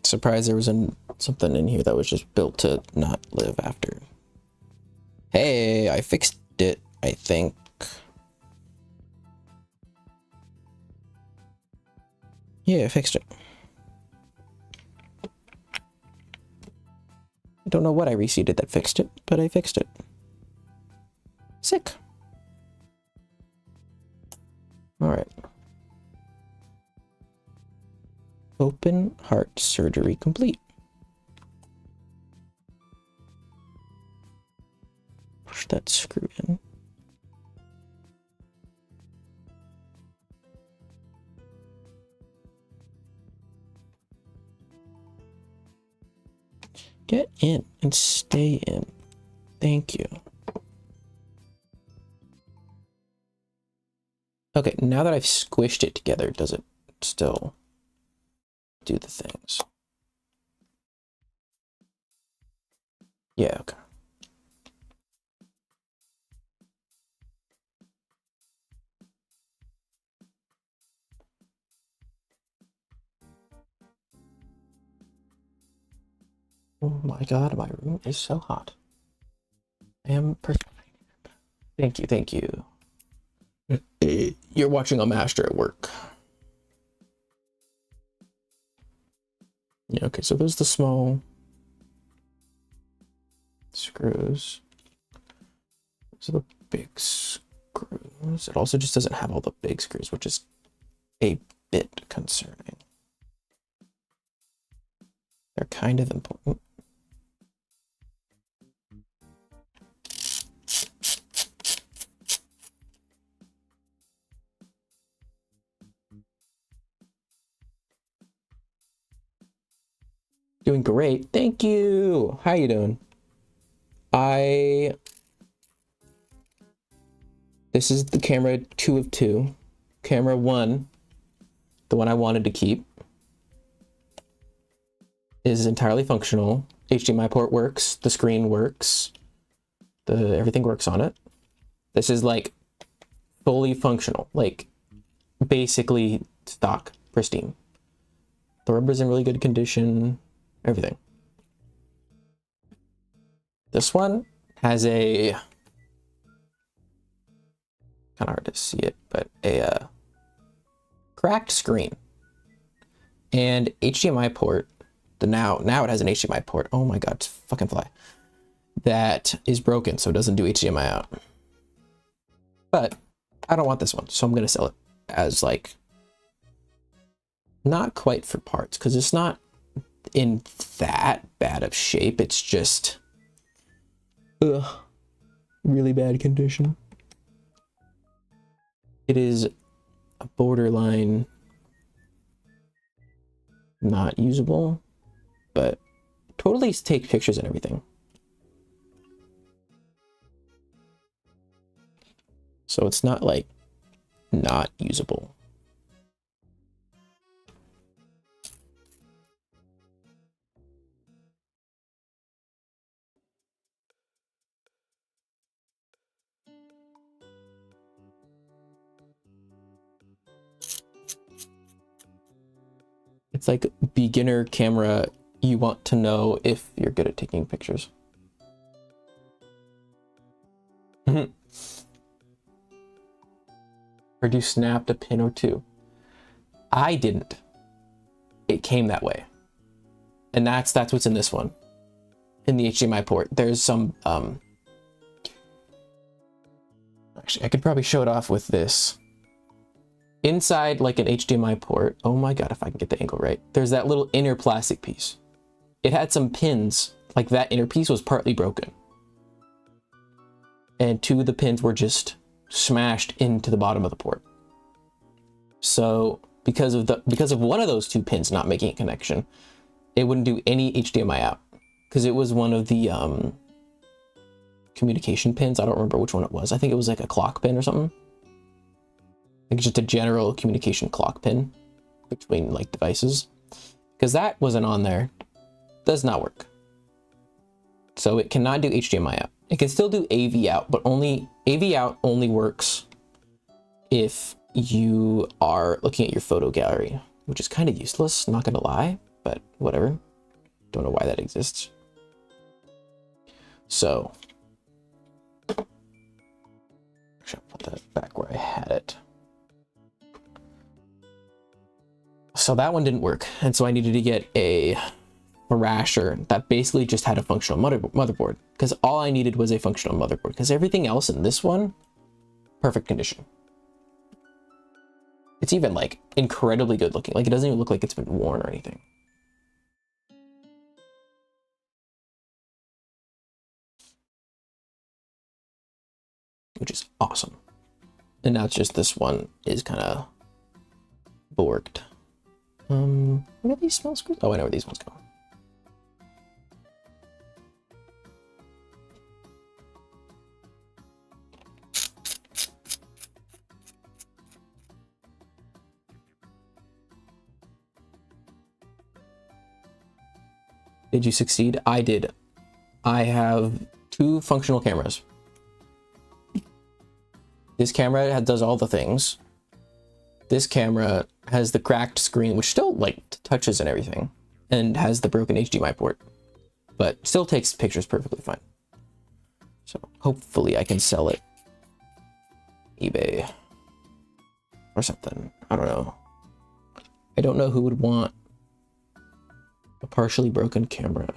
Surprised there was something in here that was just built to not live after. Hey, I fixed it, I think. Yeah, I fixed it. I don't know what I reseated that fixed it, but I fixed it. Sick. All right. Open heart surgery complete. Push that screw in. Get in and stay in. Thank you. Okay, now that I've squished it together, does it still do the things? Yeah, okay. Oh my god, my room is so hot. I am Thank you, thank you. You're watching a master at work. Yeah, okay, so there's the small screws. Those are the big screws. It also just doesn't have all the big screws, which is a bit concerning. They're kind of important. Doing great. Thank you. How you doing? This is the camera 2 of 2. Camera 1, the one I wanted to keep, is entirely functional. HDMI port works, the screen works, everything works on it. This is like fully functional, like basically stock, pristine. The rubber's in really good condition, everything. This one has a, kind of hard to see it, but a cracked screen and HDMI port. Now it has an HDMI port. Oh my god, it's fucking fly. That is broken, so it doesn't do HDMI out. But I don't want this one, so I'm gonna sell it as like, not quite for parts, because it's not in that bad of shape. It's just really bad condition. It is a borderline not usable, but totally take pictures and everything. So it's not like not usable. It's like beginner camera. You want to know if you're good at taking pictures. Or do you snapped a pin or two? I didn't. It came that way. And that's what's in this one. In the HDMI port. There's some actually I could probably show it off with this. Inside like an HDMI port, oh my god, if I can get the angle right, there's that little inner plastic piece. It had some pins, like that inner piece was partly broken. And 2 of the pins were just smashed into the bottom of the port. So because of one of those 2 pins not making a connection, it wouldn't do any HDMI out. Because it was one of the communication pins. I don't remember which one it was. I think it was like a clock pin or something. Like just a general communication clock pin between like devices, because that wasn't on there. Does not work. So it cannot do HDMI out. It can still do AV out, but AV out only works if you are looking at your photo gallery, which is kind of useless, not gonna lie, but whatever. Don't know why that exists. So actually I'll put that back where I had it. So that one didn't work, and so I needed to get a rasher that basically just had a functional motherboard, because all I needed was a functional motherboard, because everything else in this one, perfect condition. It's even like incredibly good looking. Like it doesn't even look like it's been worn or anything. Which is awesome. And now it's just this one is kind of borked. Where are these small screws? Oh, I know where these ones go. Did you succeed? I did. I have 2 functional cameras. This camera does all the things. This camera has the cracked screen, which still like touches and everything, and has the broken HDMI port, but still takes pictures perfectly fine. So hopefully I can sell it eBay or something. I don't know. I don't know who would want a partially broken camera.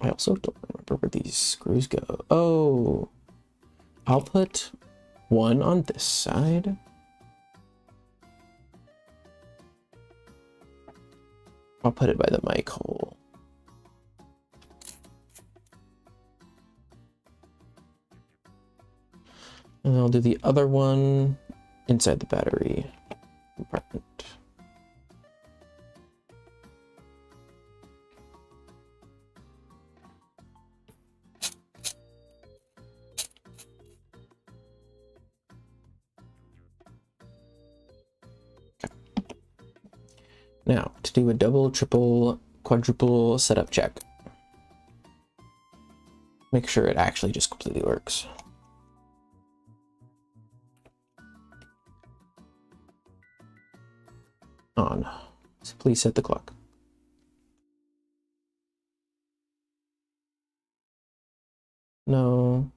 I also don't remember where these screws go. Oh, I'll put one on this side. I'll put it by the mic hole. And I'll do the other one inside the battery compartment. Now, to do a double, triple, quadruple setup check. Make sure it actually just completely works. On. So please set the clock. No.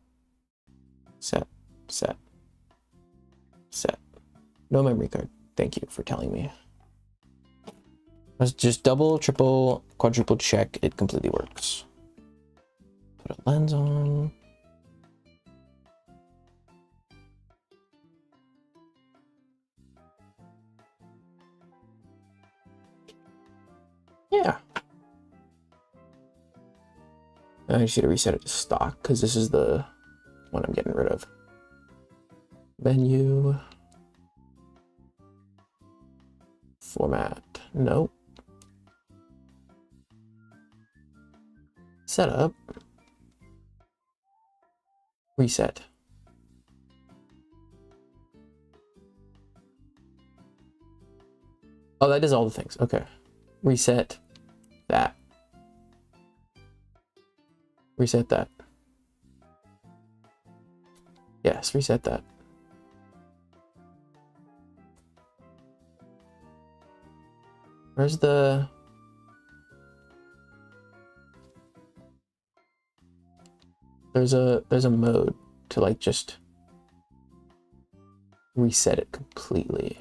Set. Set. Set. No memory card. Thank you for telling me. Let's just double, triple, quadruple check. It completely works. Put a lens on. Yeah. I just need to reset it to stock because this is the one I'm getting rid of. Menu. Format. Nope. Setup. Reset. Oh, that does all the things. Okay. Reset that. Reset that. Yes, reset that. Where's the... There's a mode to like just reset it completely.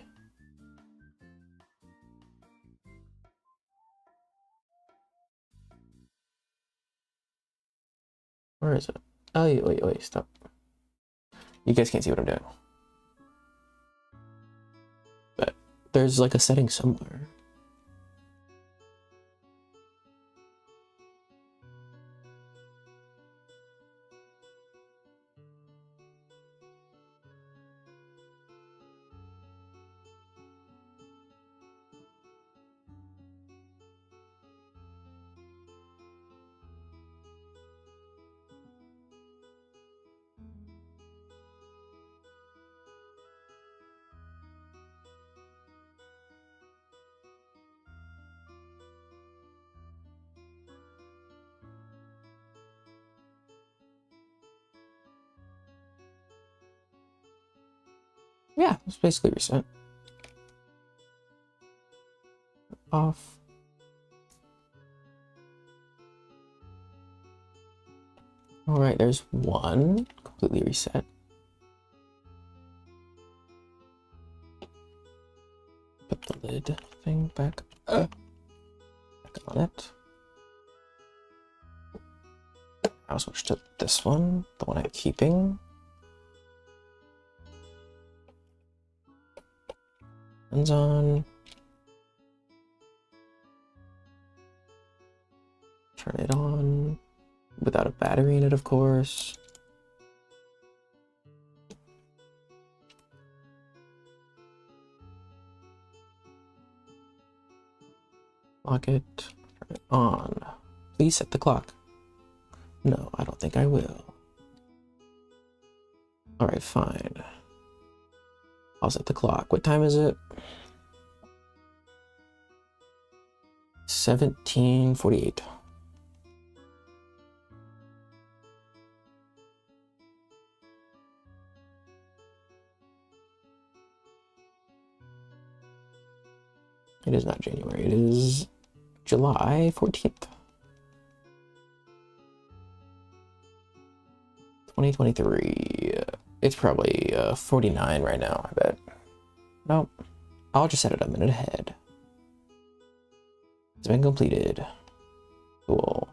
Where is it? Oh, wait, stop. You guys can't see what I'm doing. But there's like a setting somewhere. Yeah, it's basically reset. Off. All right, there's one completely reset. put the lid thing back on it. I'll switch to this one, the one I'm keeping. Hands on. Turn it on without a battery in it, of course. Lock it. Turn it on. Please set the clock. No, I don't think I will. Alright, fine. I'll set the clock. What time is it? 17:48. It is not January, it is July 14th. 2023. It's probably 49 right now, I bet. Nope. I'll just set it a minute ahead. It's been completed. Cool.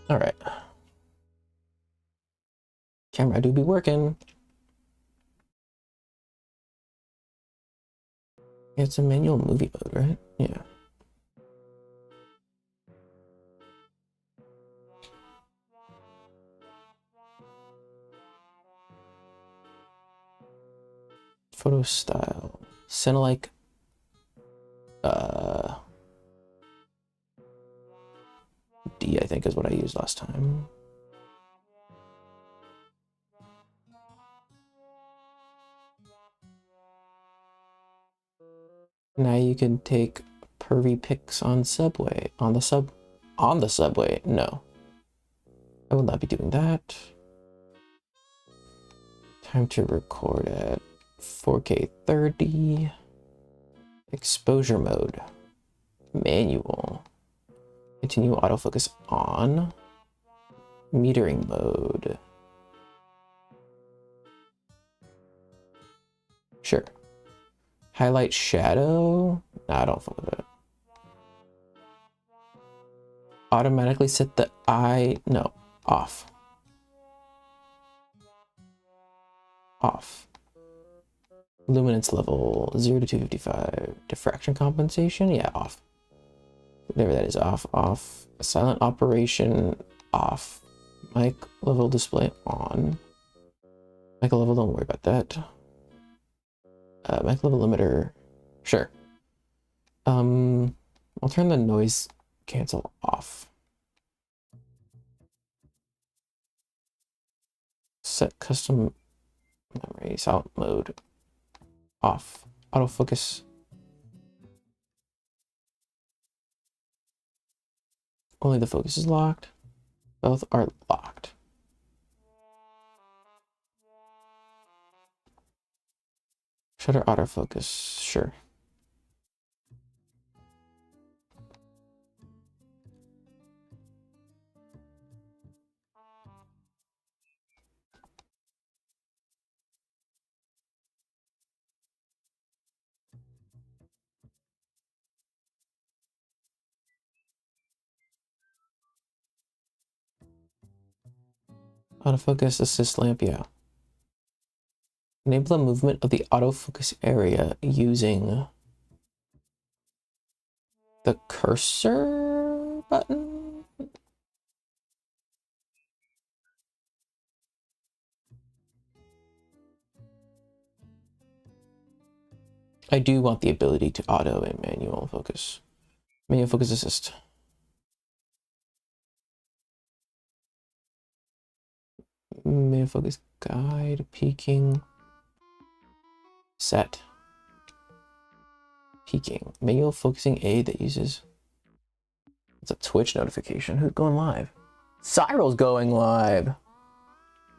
Alright. Camera do be working. It's a manual movie mode, right? Yeah. Photo style. Cinelike. D, I think, is what I used last time. Now you can take pervy pics on subway. On the subway. No. I will not be doing that. Time to record at 4K 30. Exposure mode. Manual. Continue autofocus on. Metering mode. Sure. Highlight shadow? Nah, I don't fuck with it. Automatically set the eye. No, off. Off. Luminance level 0 to 255. Diffraction compensation? Yeah, off. Whatever that is, off. Silent operation, off. Mic level display on. Mic level, don't worry about that. Mic level limiter, sure. I'll turn the noise cancel off. Set custom memory, silent mode, off. Autofocus. Only the focus is locked. Both are locked. Shutter autofocus, sure. Autofocus assist lamp, yeah. Enable the movement of the autofocus area using the cursor button? I do want the ability to auto and manual focus. Manual focus assist. Manual focus guide, peaking. Set. Peaking. Manual focusing aid that uses... It's a Twitch notification. Who's going live? Cyril's going live.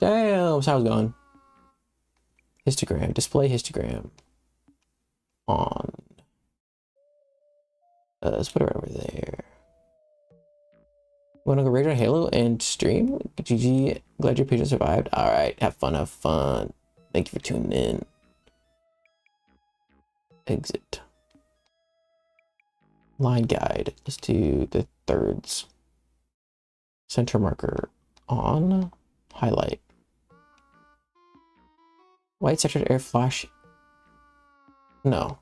Damn, how's it going? Histogram. Display histogram. On. Let's put it right over there. Want to go raid on Halo and stream? GG. Glad your patient survived. All right, have fun, have fun. Thank you for tuning in. Exit. Line guide. Let's do the thirds. Center marker on. Highlight. White sector air flash. No.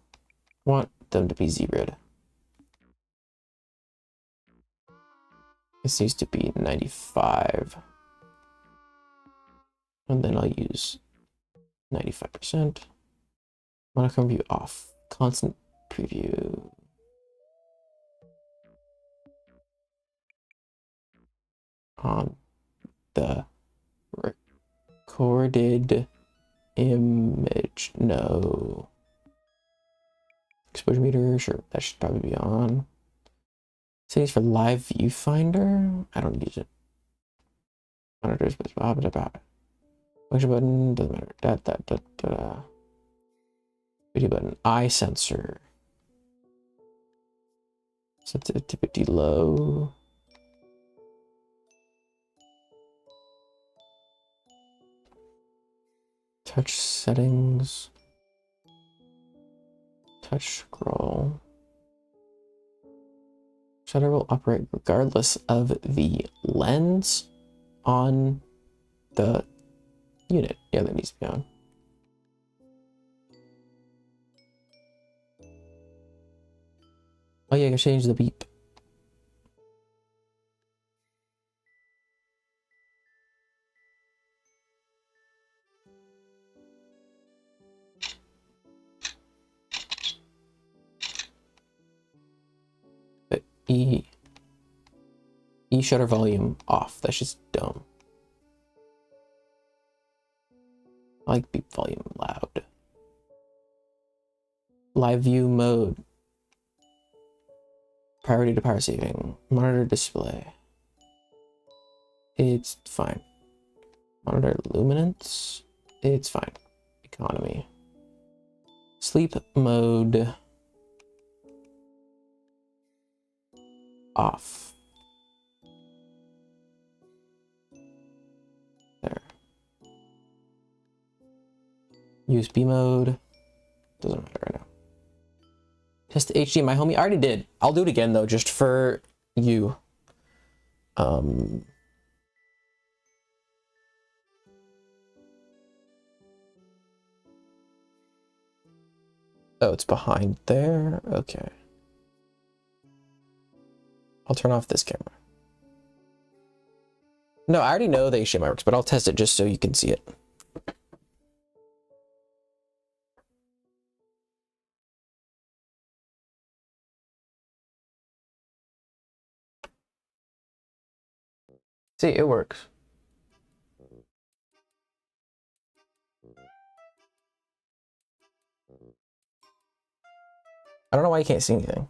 Want them to be zeroed. This needs to be 95. And then I'll use 95%. Monochrome view off. Constant preview. On the recorded image. No. Exposure meter, sure, that should probably be on. Settings for live viewfinder. I don't use it. Monitors, but function button doesn't matter. Video button. Eye sensor. Sensitivity low. Touch settings. Touch scroll. Shutter will operate regardless of the lens on the unit. Yeah, that needs to be on. Oh yeah, I can change the beep. But E shutter volume off. That's just dumb. I like beep volume loud. Live view mode. Priority to power saving. Monitor display. It's fine. Monitor luminance. It's fine. Economy. Sleep mode. Off. There. USB mode. Doesn't matter right now. Test HDMI, homie. I already did. I'll do it again though, just for you. Oh, it's behind there. Okay. I'll turn off this camera. No, I already know the HDMI works, but I'll test it just so you can see it. See, it works. I don't know why you can't see anything.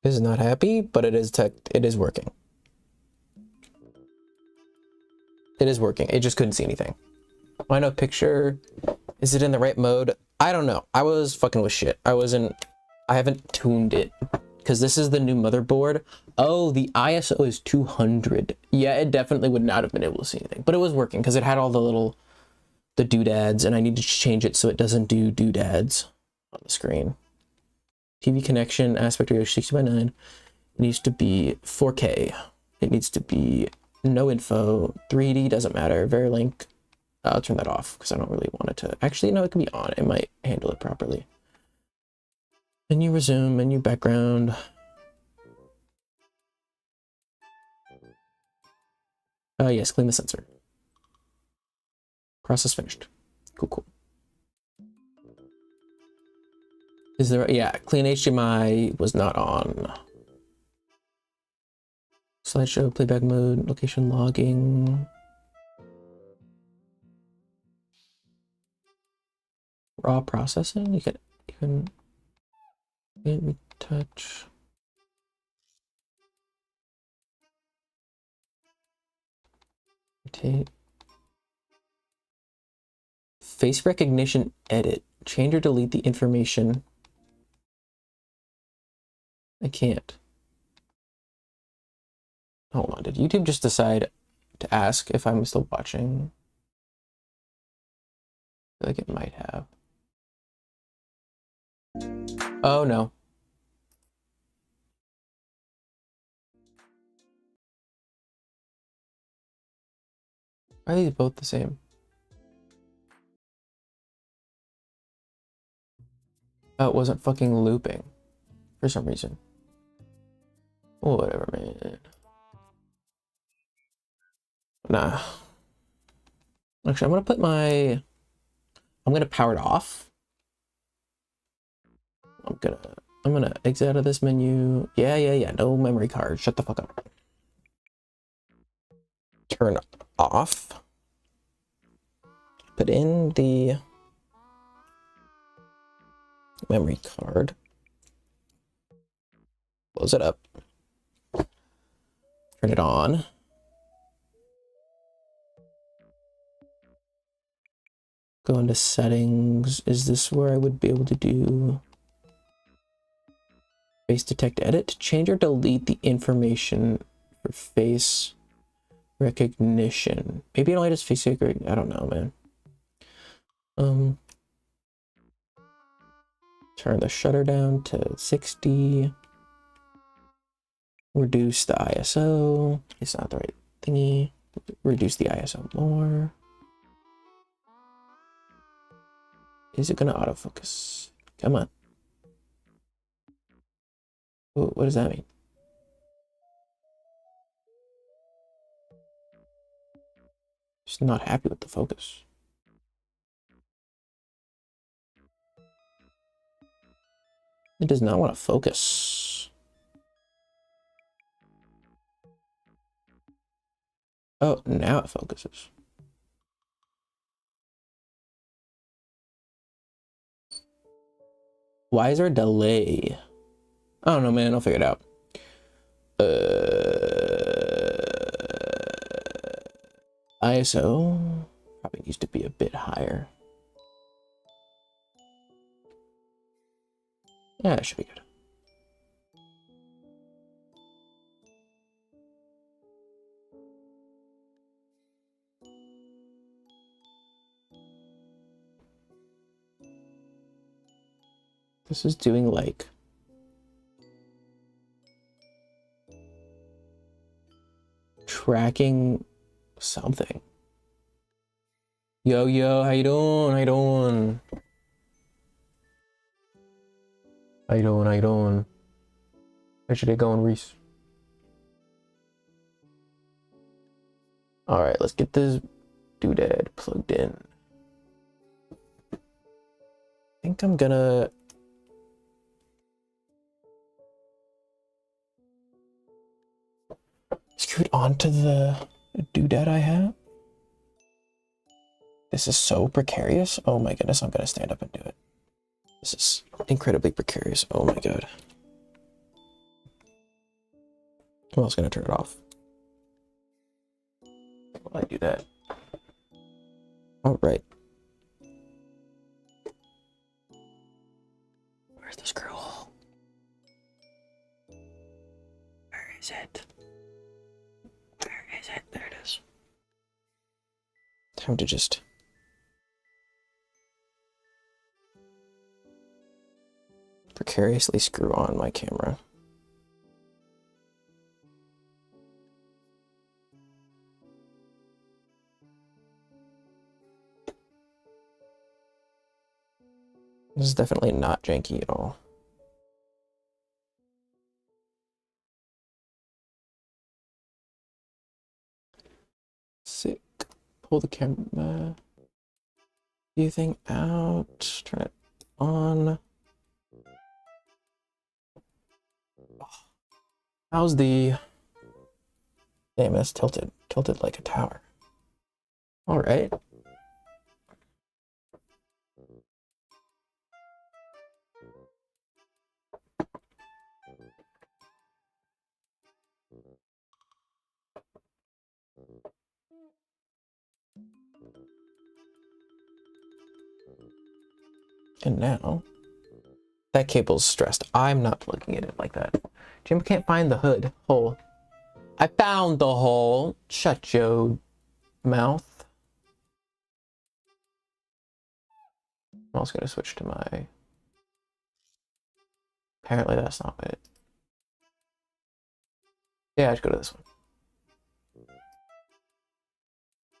This is not happy, but it is working. It is working. It just couldn't see anything. I know picture. Is it in the right mode? I don't know. I was fucking with shit. I haven't tuned it because this is the new motherboard. Oh, the ISO is 200. Yeah, it definitely would not have been able to see anything, but it was working because it had all the doodads, and I need to change it so it doesn't do doodads on the screen. TV connection aspect ratio 60:9. It needs to be 4K. It needs to be no info. 3D doesn't matter. Verilink. I'll turn that off because I don't really want it to. Actually, no, it can be on. It might handle it properly. Menu resume. Menu background. Yes, clean the sensor. Process finished. Cool, cool. Is there? Yeah, clean HDMI was not on. Slideshow, playback mode, location logging. Raw processing. You can let me touch. Rotate. Face recognition edit. Change or delete the information. I can't. Hold on, did YouTube just decide to ask if I'm still watching? I feel like it might have. Oh no. Are these both the same? Oh, it wasn't fucking looping for some reason. Oh, whatever, man. Nah. Actually, I'm gonna power it off. I'm gonna exit out of this menu. Yeah. No memory card. Shut the fuck up. Turn off. Put in the memory card. Close it up. Turn it on. Go into settings. Is this where I would be able to do face detect edit? Change or delete the information for face recognition. Maybe it'll just face recognition. I don't know, man. Turn the shutter down to 60. Reduce the ISO. It's not the right thingy. Reduce the ISO more. Is it gonna autofocus? Come on. Ooh, what does that mean? Just not happy with the focus. It does not want to focus. Oh, now it focuses. Why is there a delay? I don't know, man. I'll figure it out. ISO probably needs to be a bit higher. Yeah, that should be good. This is doing like tracking something. Yo, how you doing? How you doing? How you doing? How you doing? How's your day going, Reese? All right, let's get this doodad plugged in. I think I'm gonna screw it onto the doodad I have. This is so precarious. Oh my goodness, I'm gonna stand up and do it. This is incredibly precarious. Oh my god. Who else gonna turn it off? While I do that. All right. Where's the screw hole? Where is it? Where is it? There it is. Time to just precariously screw on my camera. This is definitely not janky at all. Sick. Pull the camera view thing out. Turn it on. How's the... Damn, that's tilted. Tilted like a tower. All right. And now that cable's stressed. I'm not looking at it like that. Jim can't find the hood hole. I found the hole. Shut your mouth. I'm also gonna switch to my. Apparently that's not it. Yeah, I should go to this one.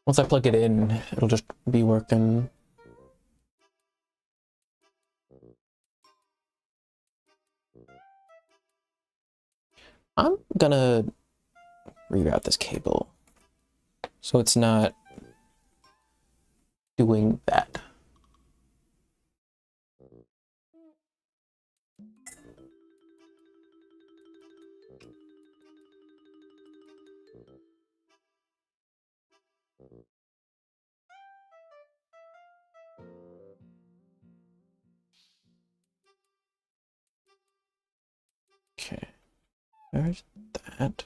Once I plug it in, it'll just be working. I'm gonna reroute this cable so it's not doing that. Okay, there's that.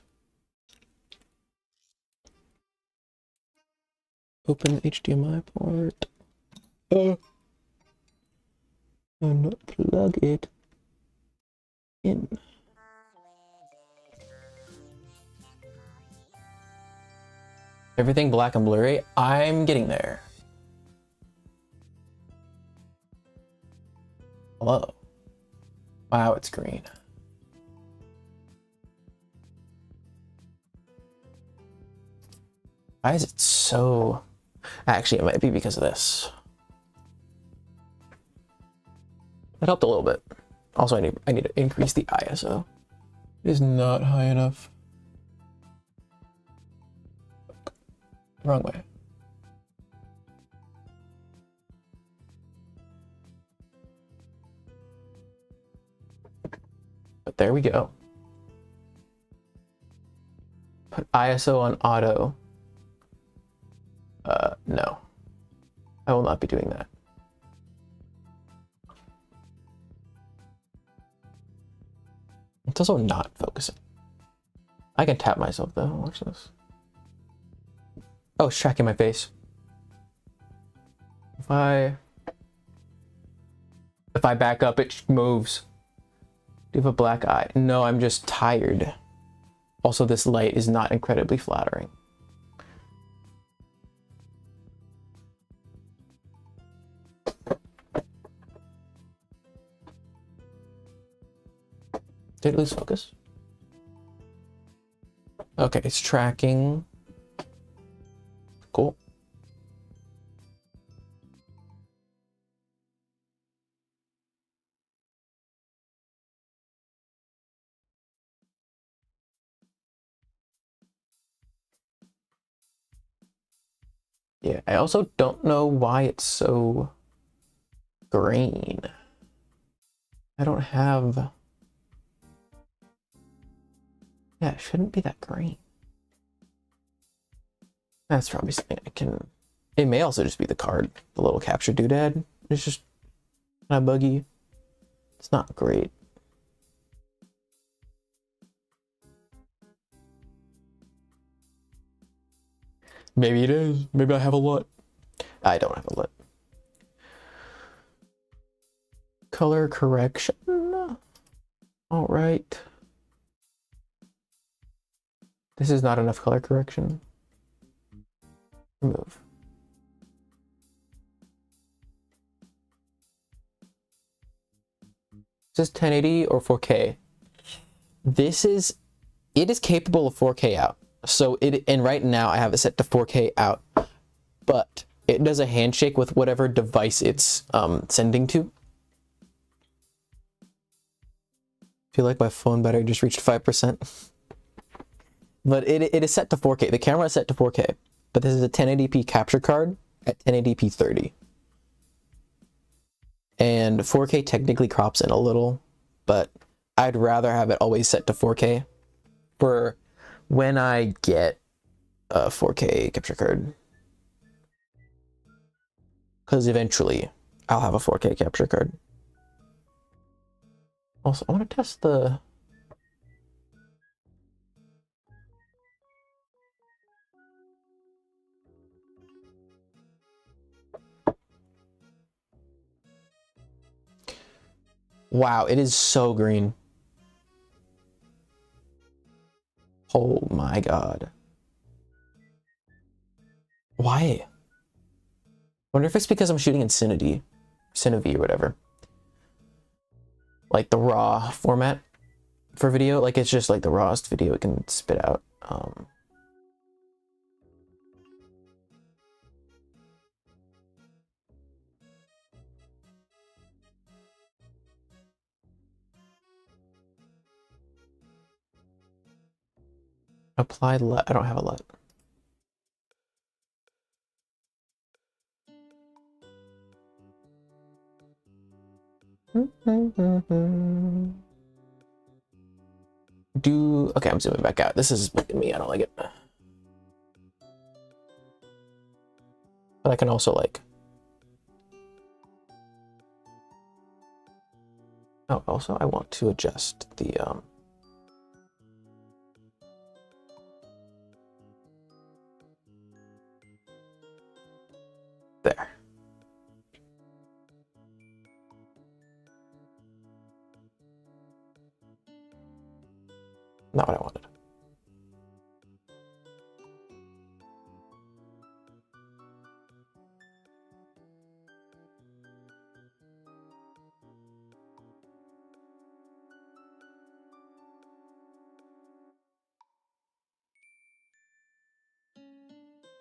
Open the HDMI port. And plug it in. Everything black and blurry. I'm getting there. Hello. Wow, it's green. Why is it so... Actually, it might be because of this. That helped a little bit. Also, I need to increase the ISO. It is not high enough. Wrong way. But there we go. Put ISO on auto. No. I will not be doing that. It's also not focusing. I can tap myself though. Watch this. Oh, it's tracking my face. If I back up, it moves. Do you have a black eye? No, I'm just tired. Also, this light is not incredibly flattering. Did it lose focus? Okay, it's tracking. Cool. Yeah, I also don't know why it's so green. I don't have... Yeah, it shouldn't be that green. That's probably something I can... It may also just be the card. The little capture doodad. It's just kind of buggy. It's not great. Maybe it is. Maybe I have a LUT. I don't have a LUT. Color correction. All right. This is not enough color correction. Remove. Is this 1080 or 4K? It is capable of 4K out. So and right now I have it set to 4K out, but it does a handshake with whatever device it's sending to. I feel like my phone battery just reached 5%. But it is set to 4K. The camera is set to 4K, but this is a 1080p capture card at 1080p 30. And 4K technically crops in a little, but I'd rather have it always set to 4K for when I get a 4K capture card. Because eventually I'll have a 4K capture card. Also, I want to test the... Wow, it is so green. Oh my god. Why? Wonder if it's because I'm shooting in Cinevy or whatever. Like the raw format for video. Like it's just like the rawest video it can spit out. Apply LUT. I don't have a LUT. Okay, I'm zooming back out. This is making me, I don't like it. But I can also like, oh, also I want to adjust the, there. Not what I wanted.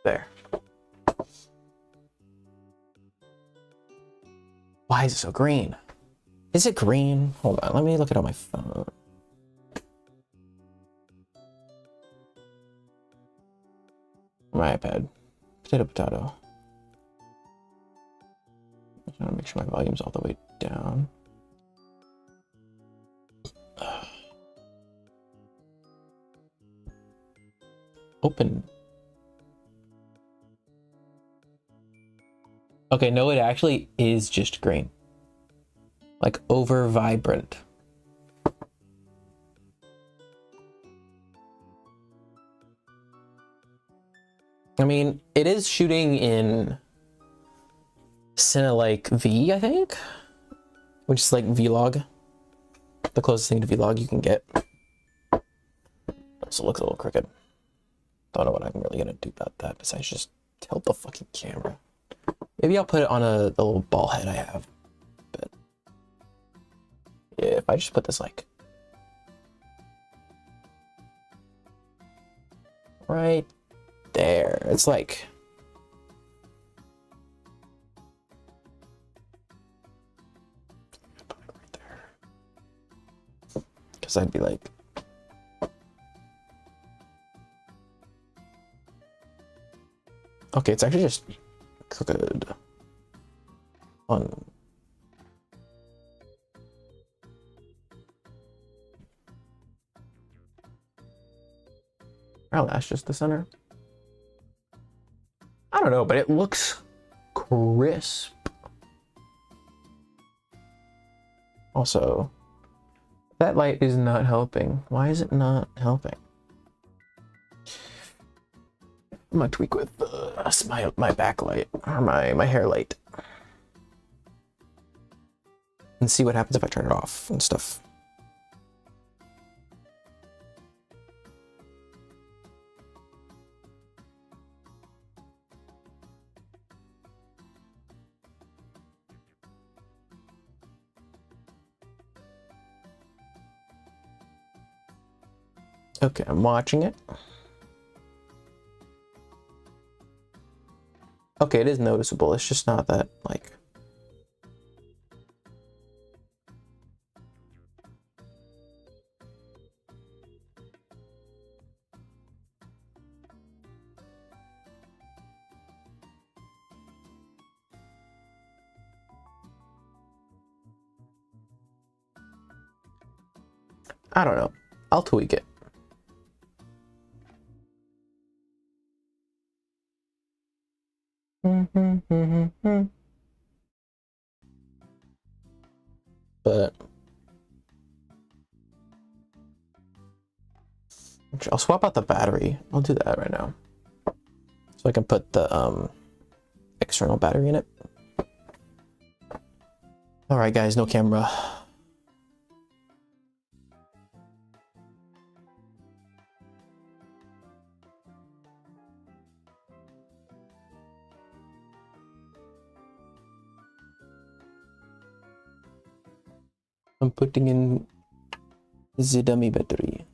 There. Why is it so green? Is it green? Hold on, let me look it on my phone. My iPad. Potato, potato. I just want to make sure my volume's all the way down. Open. Okay, no, it actually is just green. Like over vibrant. I mean, it is shooting in Cinelike V, I think, which is like Vlog, the closest thing to Vlog you can get. Also looks a little crooked. Don't know what I'm really gonna do about that besides just tilt the fucking camera. Maybe I'll put it on a little ball head I have. But yeah, if I just put this like right there, it's like right there, because I'd be like, okay, it's actually just crooked on. Oh, that's just the center. I don't know, but it looks crisp. Also, that light is not helping. Why is it not helping? I'm gonna tweak with my backlight or my hair light and see what happens if I turn it off and stuff. Okay, I'm watching it. Okay, it is noticeable. It's just not that, like... I don't know. I'll tweak it. But I'll swap out the battery. I'll do that right now, so I can put the external battery in it. All right, guys, no camera. I'm putting in the dummy battery.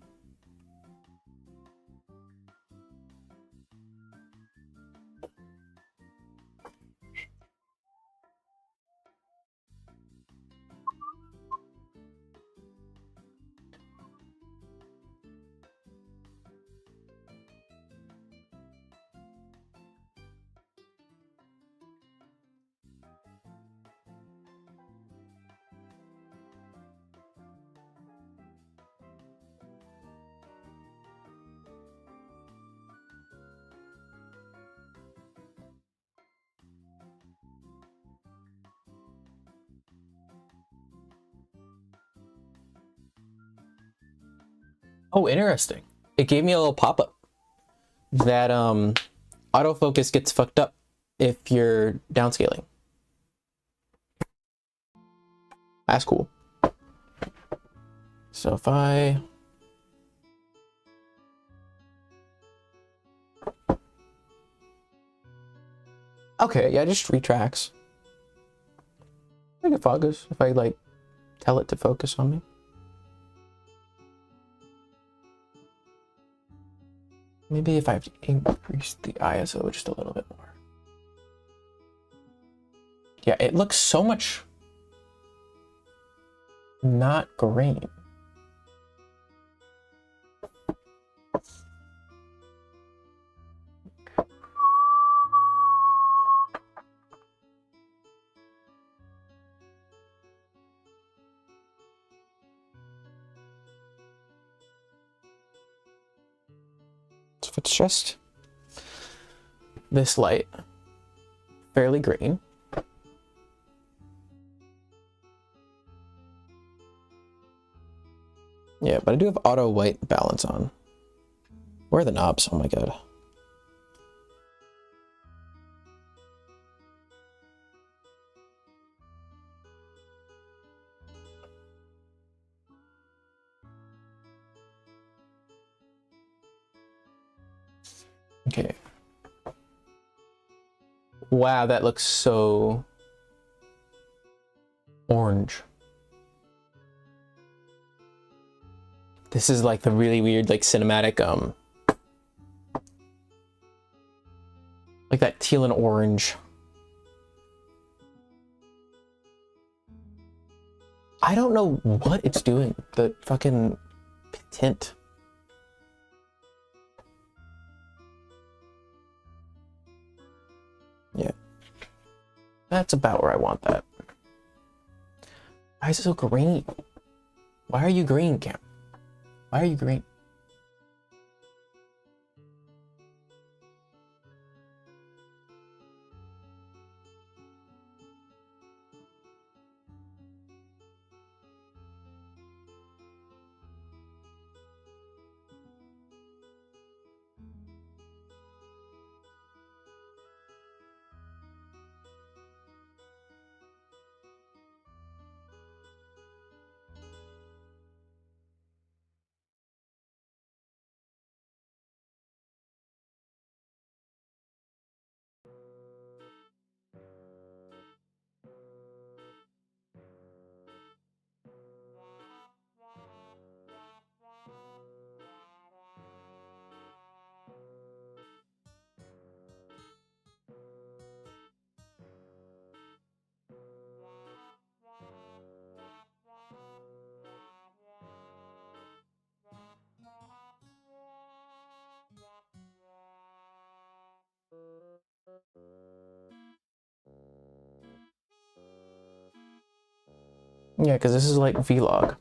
Oh, interesting. It gave me a little pop-up that autofocus gets fucked up if you're downscaling. That's cool. So if I okay, yeah, just retracts. I can focus if I like tell it to focus on me. Maybe if I have to increase the ISO just a little bit more. Yeah, it looks so much not green. So if it's just this light, fairly green. Yeah, but I do have auto white balance on. Where are the knobs? Oh my god. Okay. Wow, that looks so orange. This is like the really weird, like cinematic, like that teal and orange. I don't know what it's doing. The fucking tint. Yeah. That's about where I want that. Why is it so green? Why are you green, Cam? Why are you green? Yeah, because this is like vlog.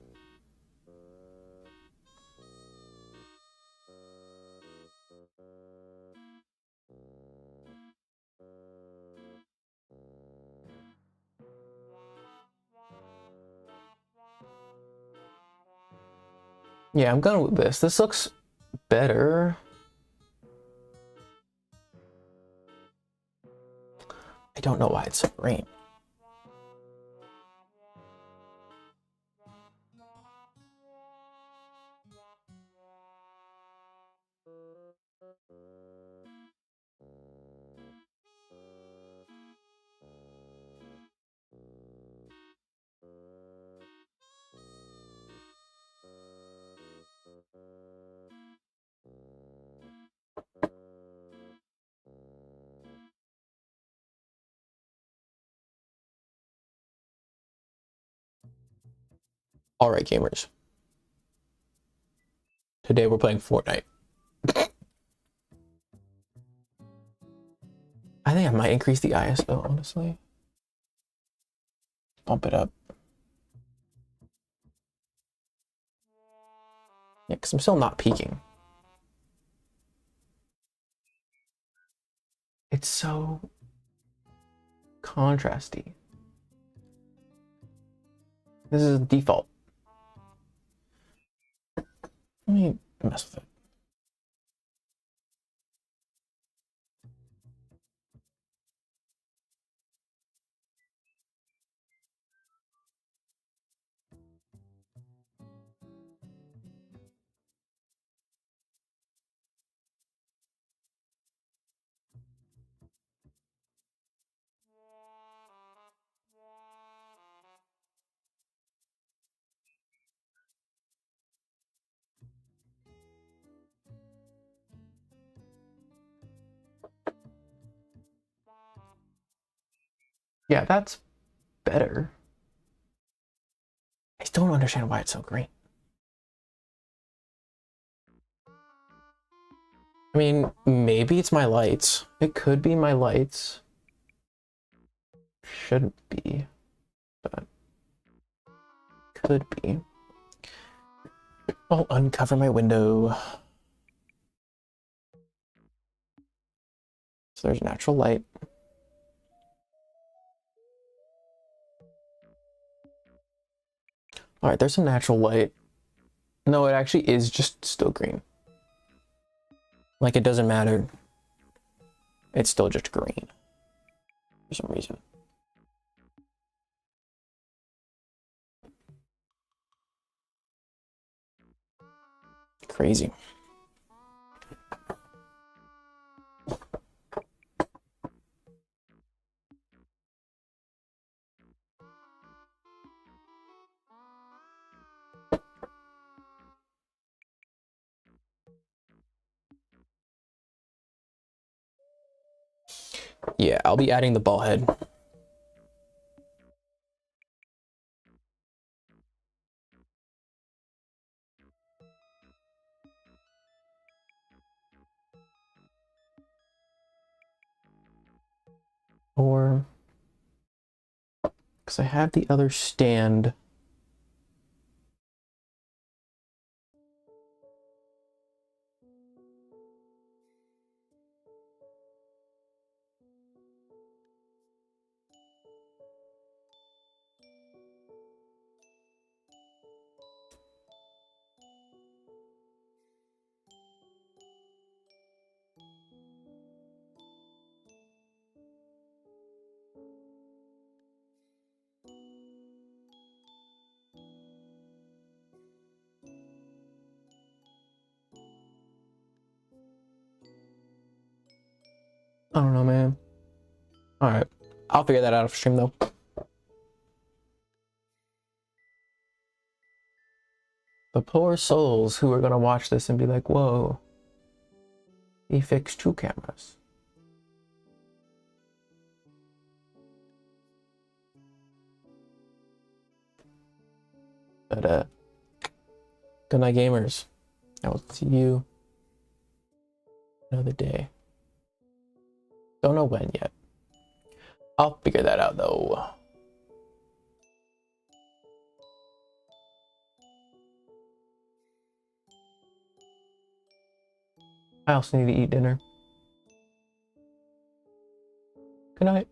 Yeah, I'm going with this. This looks better. I don't know why it's so green. All right, gamers. Today we're playing Fortnite. I think I might increase the ISO, honestly. Bump it up. Yeah, because I'm still not peaking. It's so contrasty. This is default. Let me mess with it. Yeah, that's better. I still don't understand why it's so green. I mean, maybe it's my lights. It could be my lights. Shouldn't be, but could be. I'll uncover my window. So there's natural light. All right, there's some natural light. No, it actually is just still green. Like, it doesn't matter. It's still just green for some reason. Crazy. Yeah, I'll be adding the ball head. Or, because I have the other stand. I don't know, man. All right, I'll figure that out off stream though. The poor souls who are gonna watch this and be like, whoa, he fixed 2 cameras. But good night, gamers. I will see you another day. Don't know when yet. I'll figure that out though. I also need to eat dinner. Good night.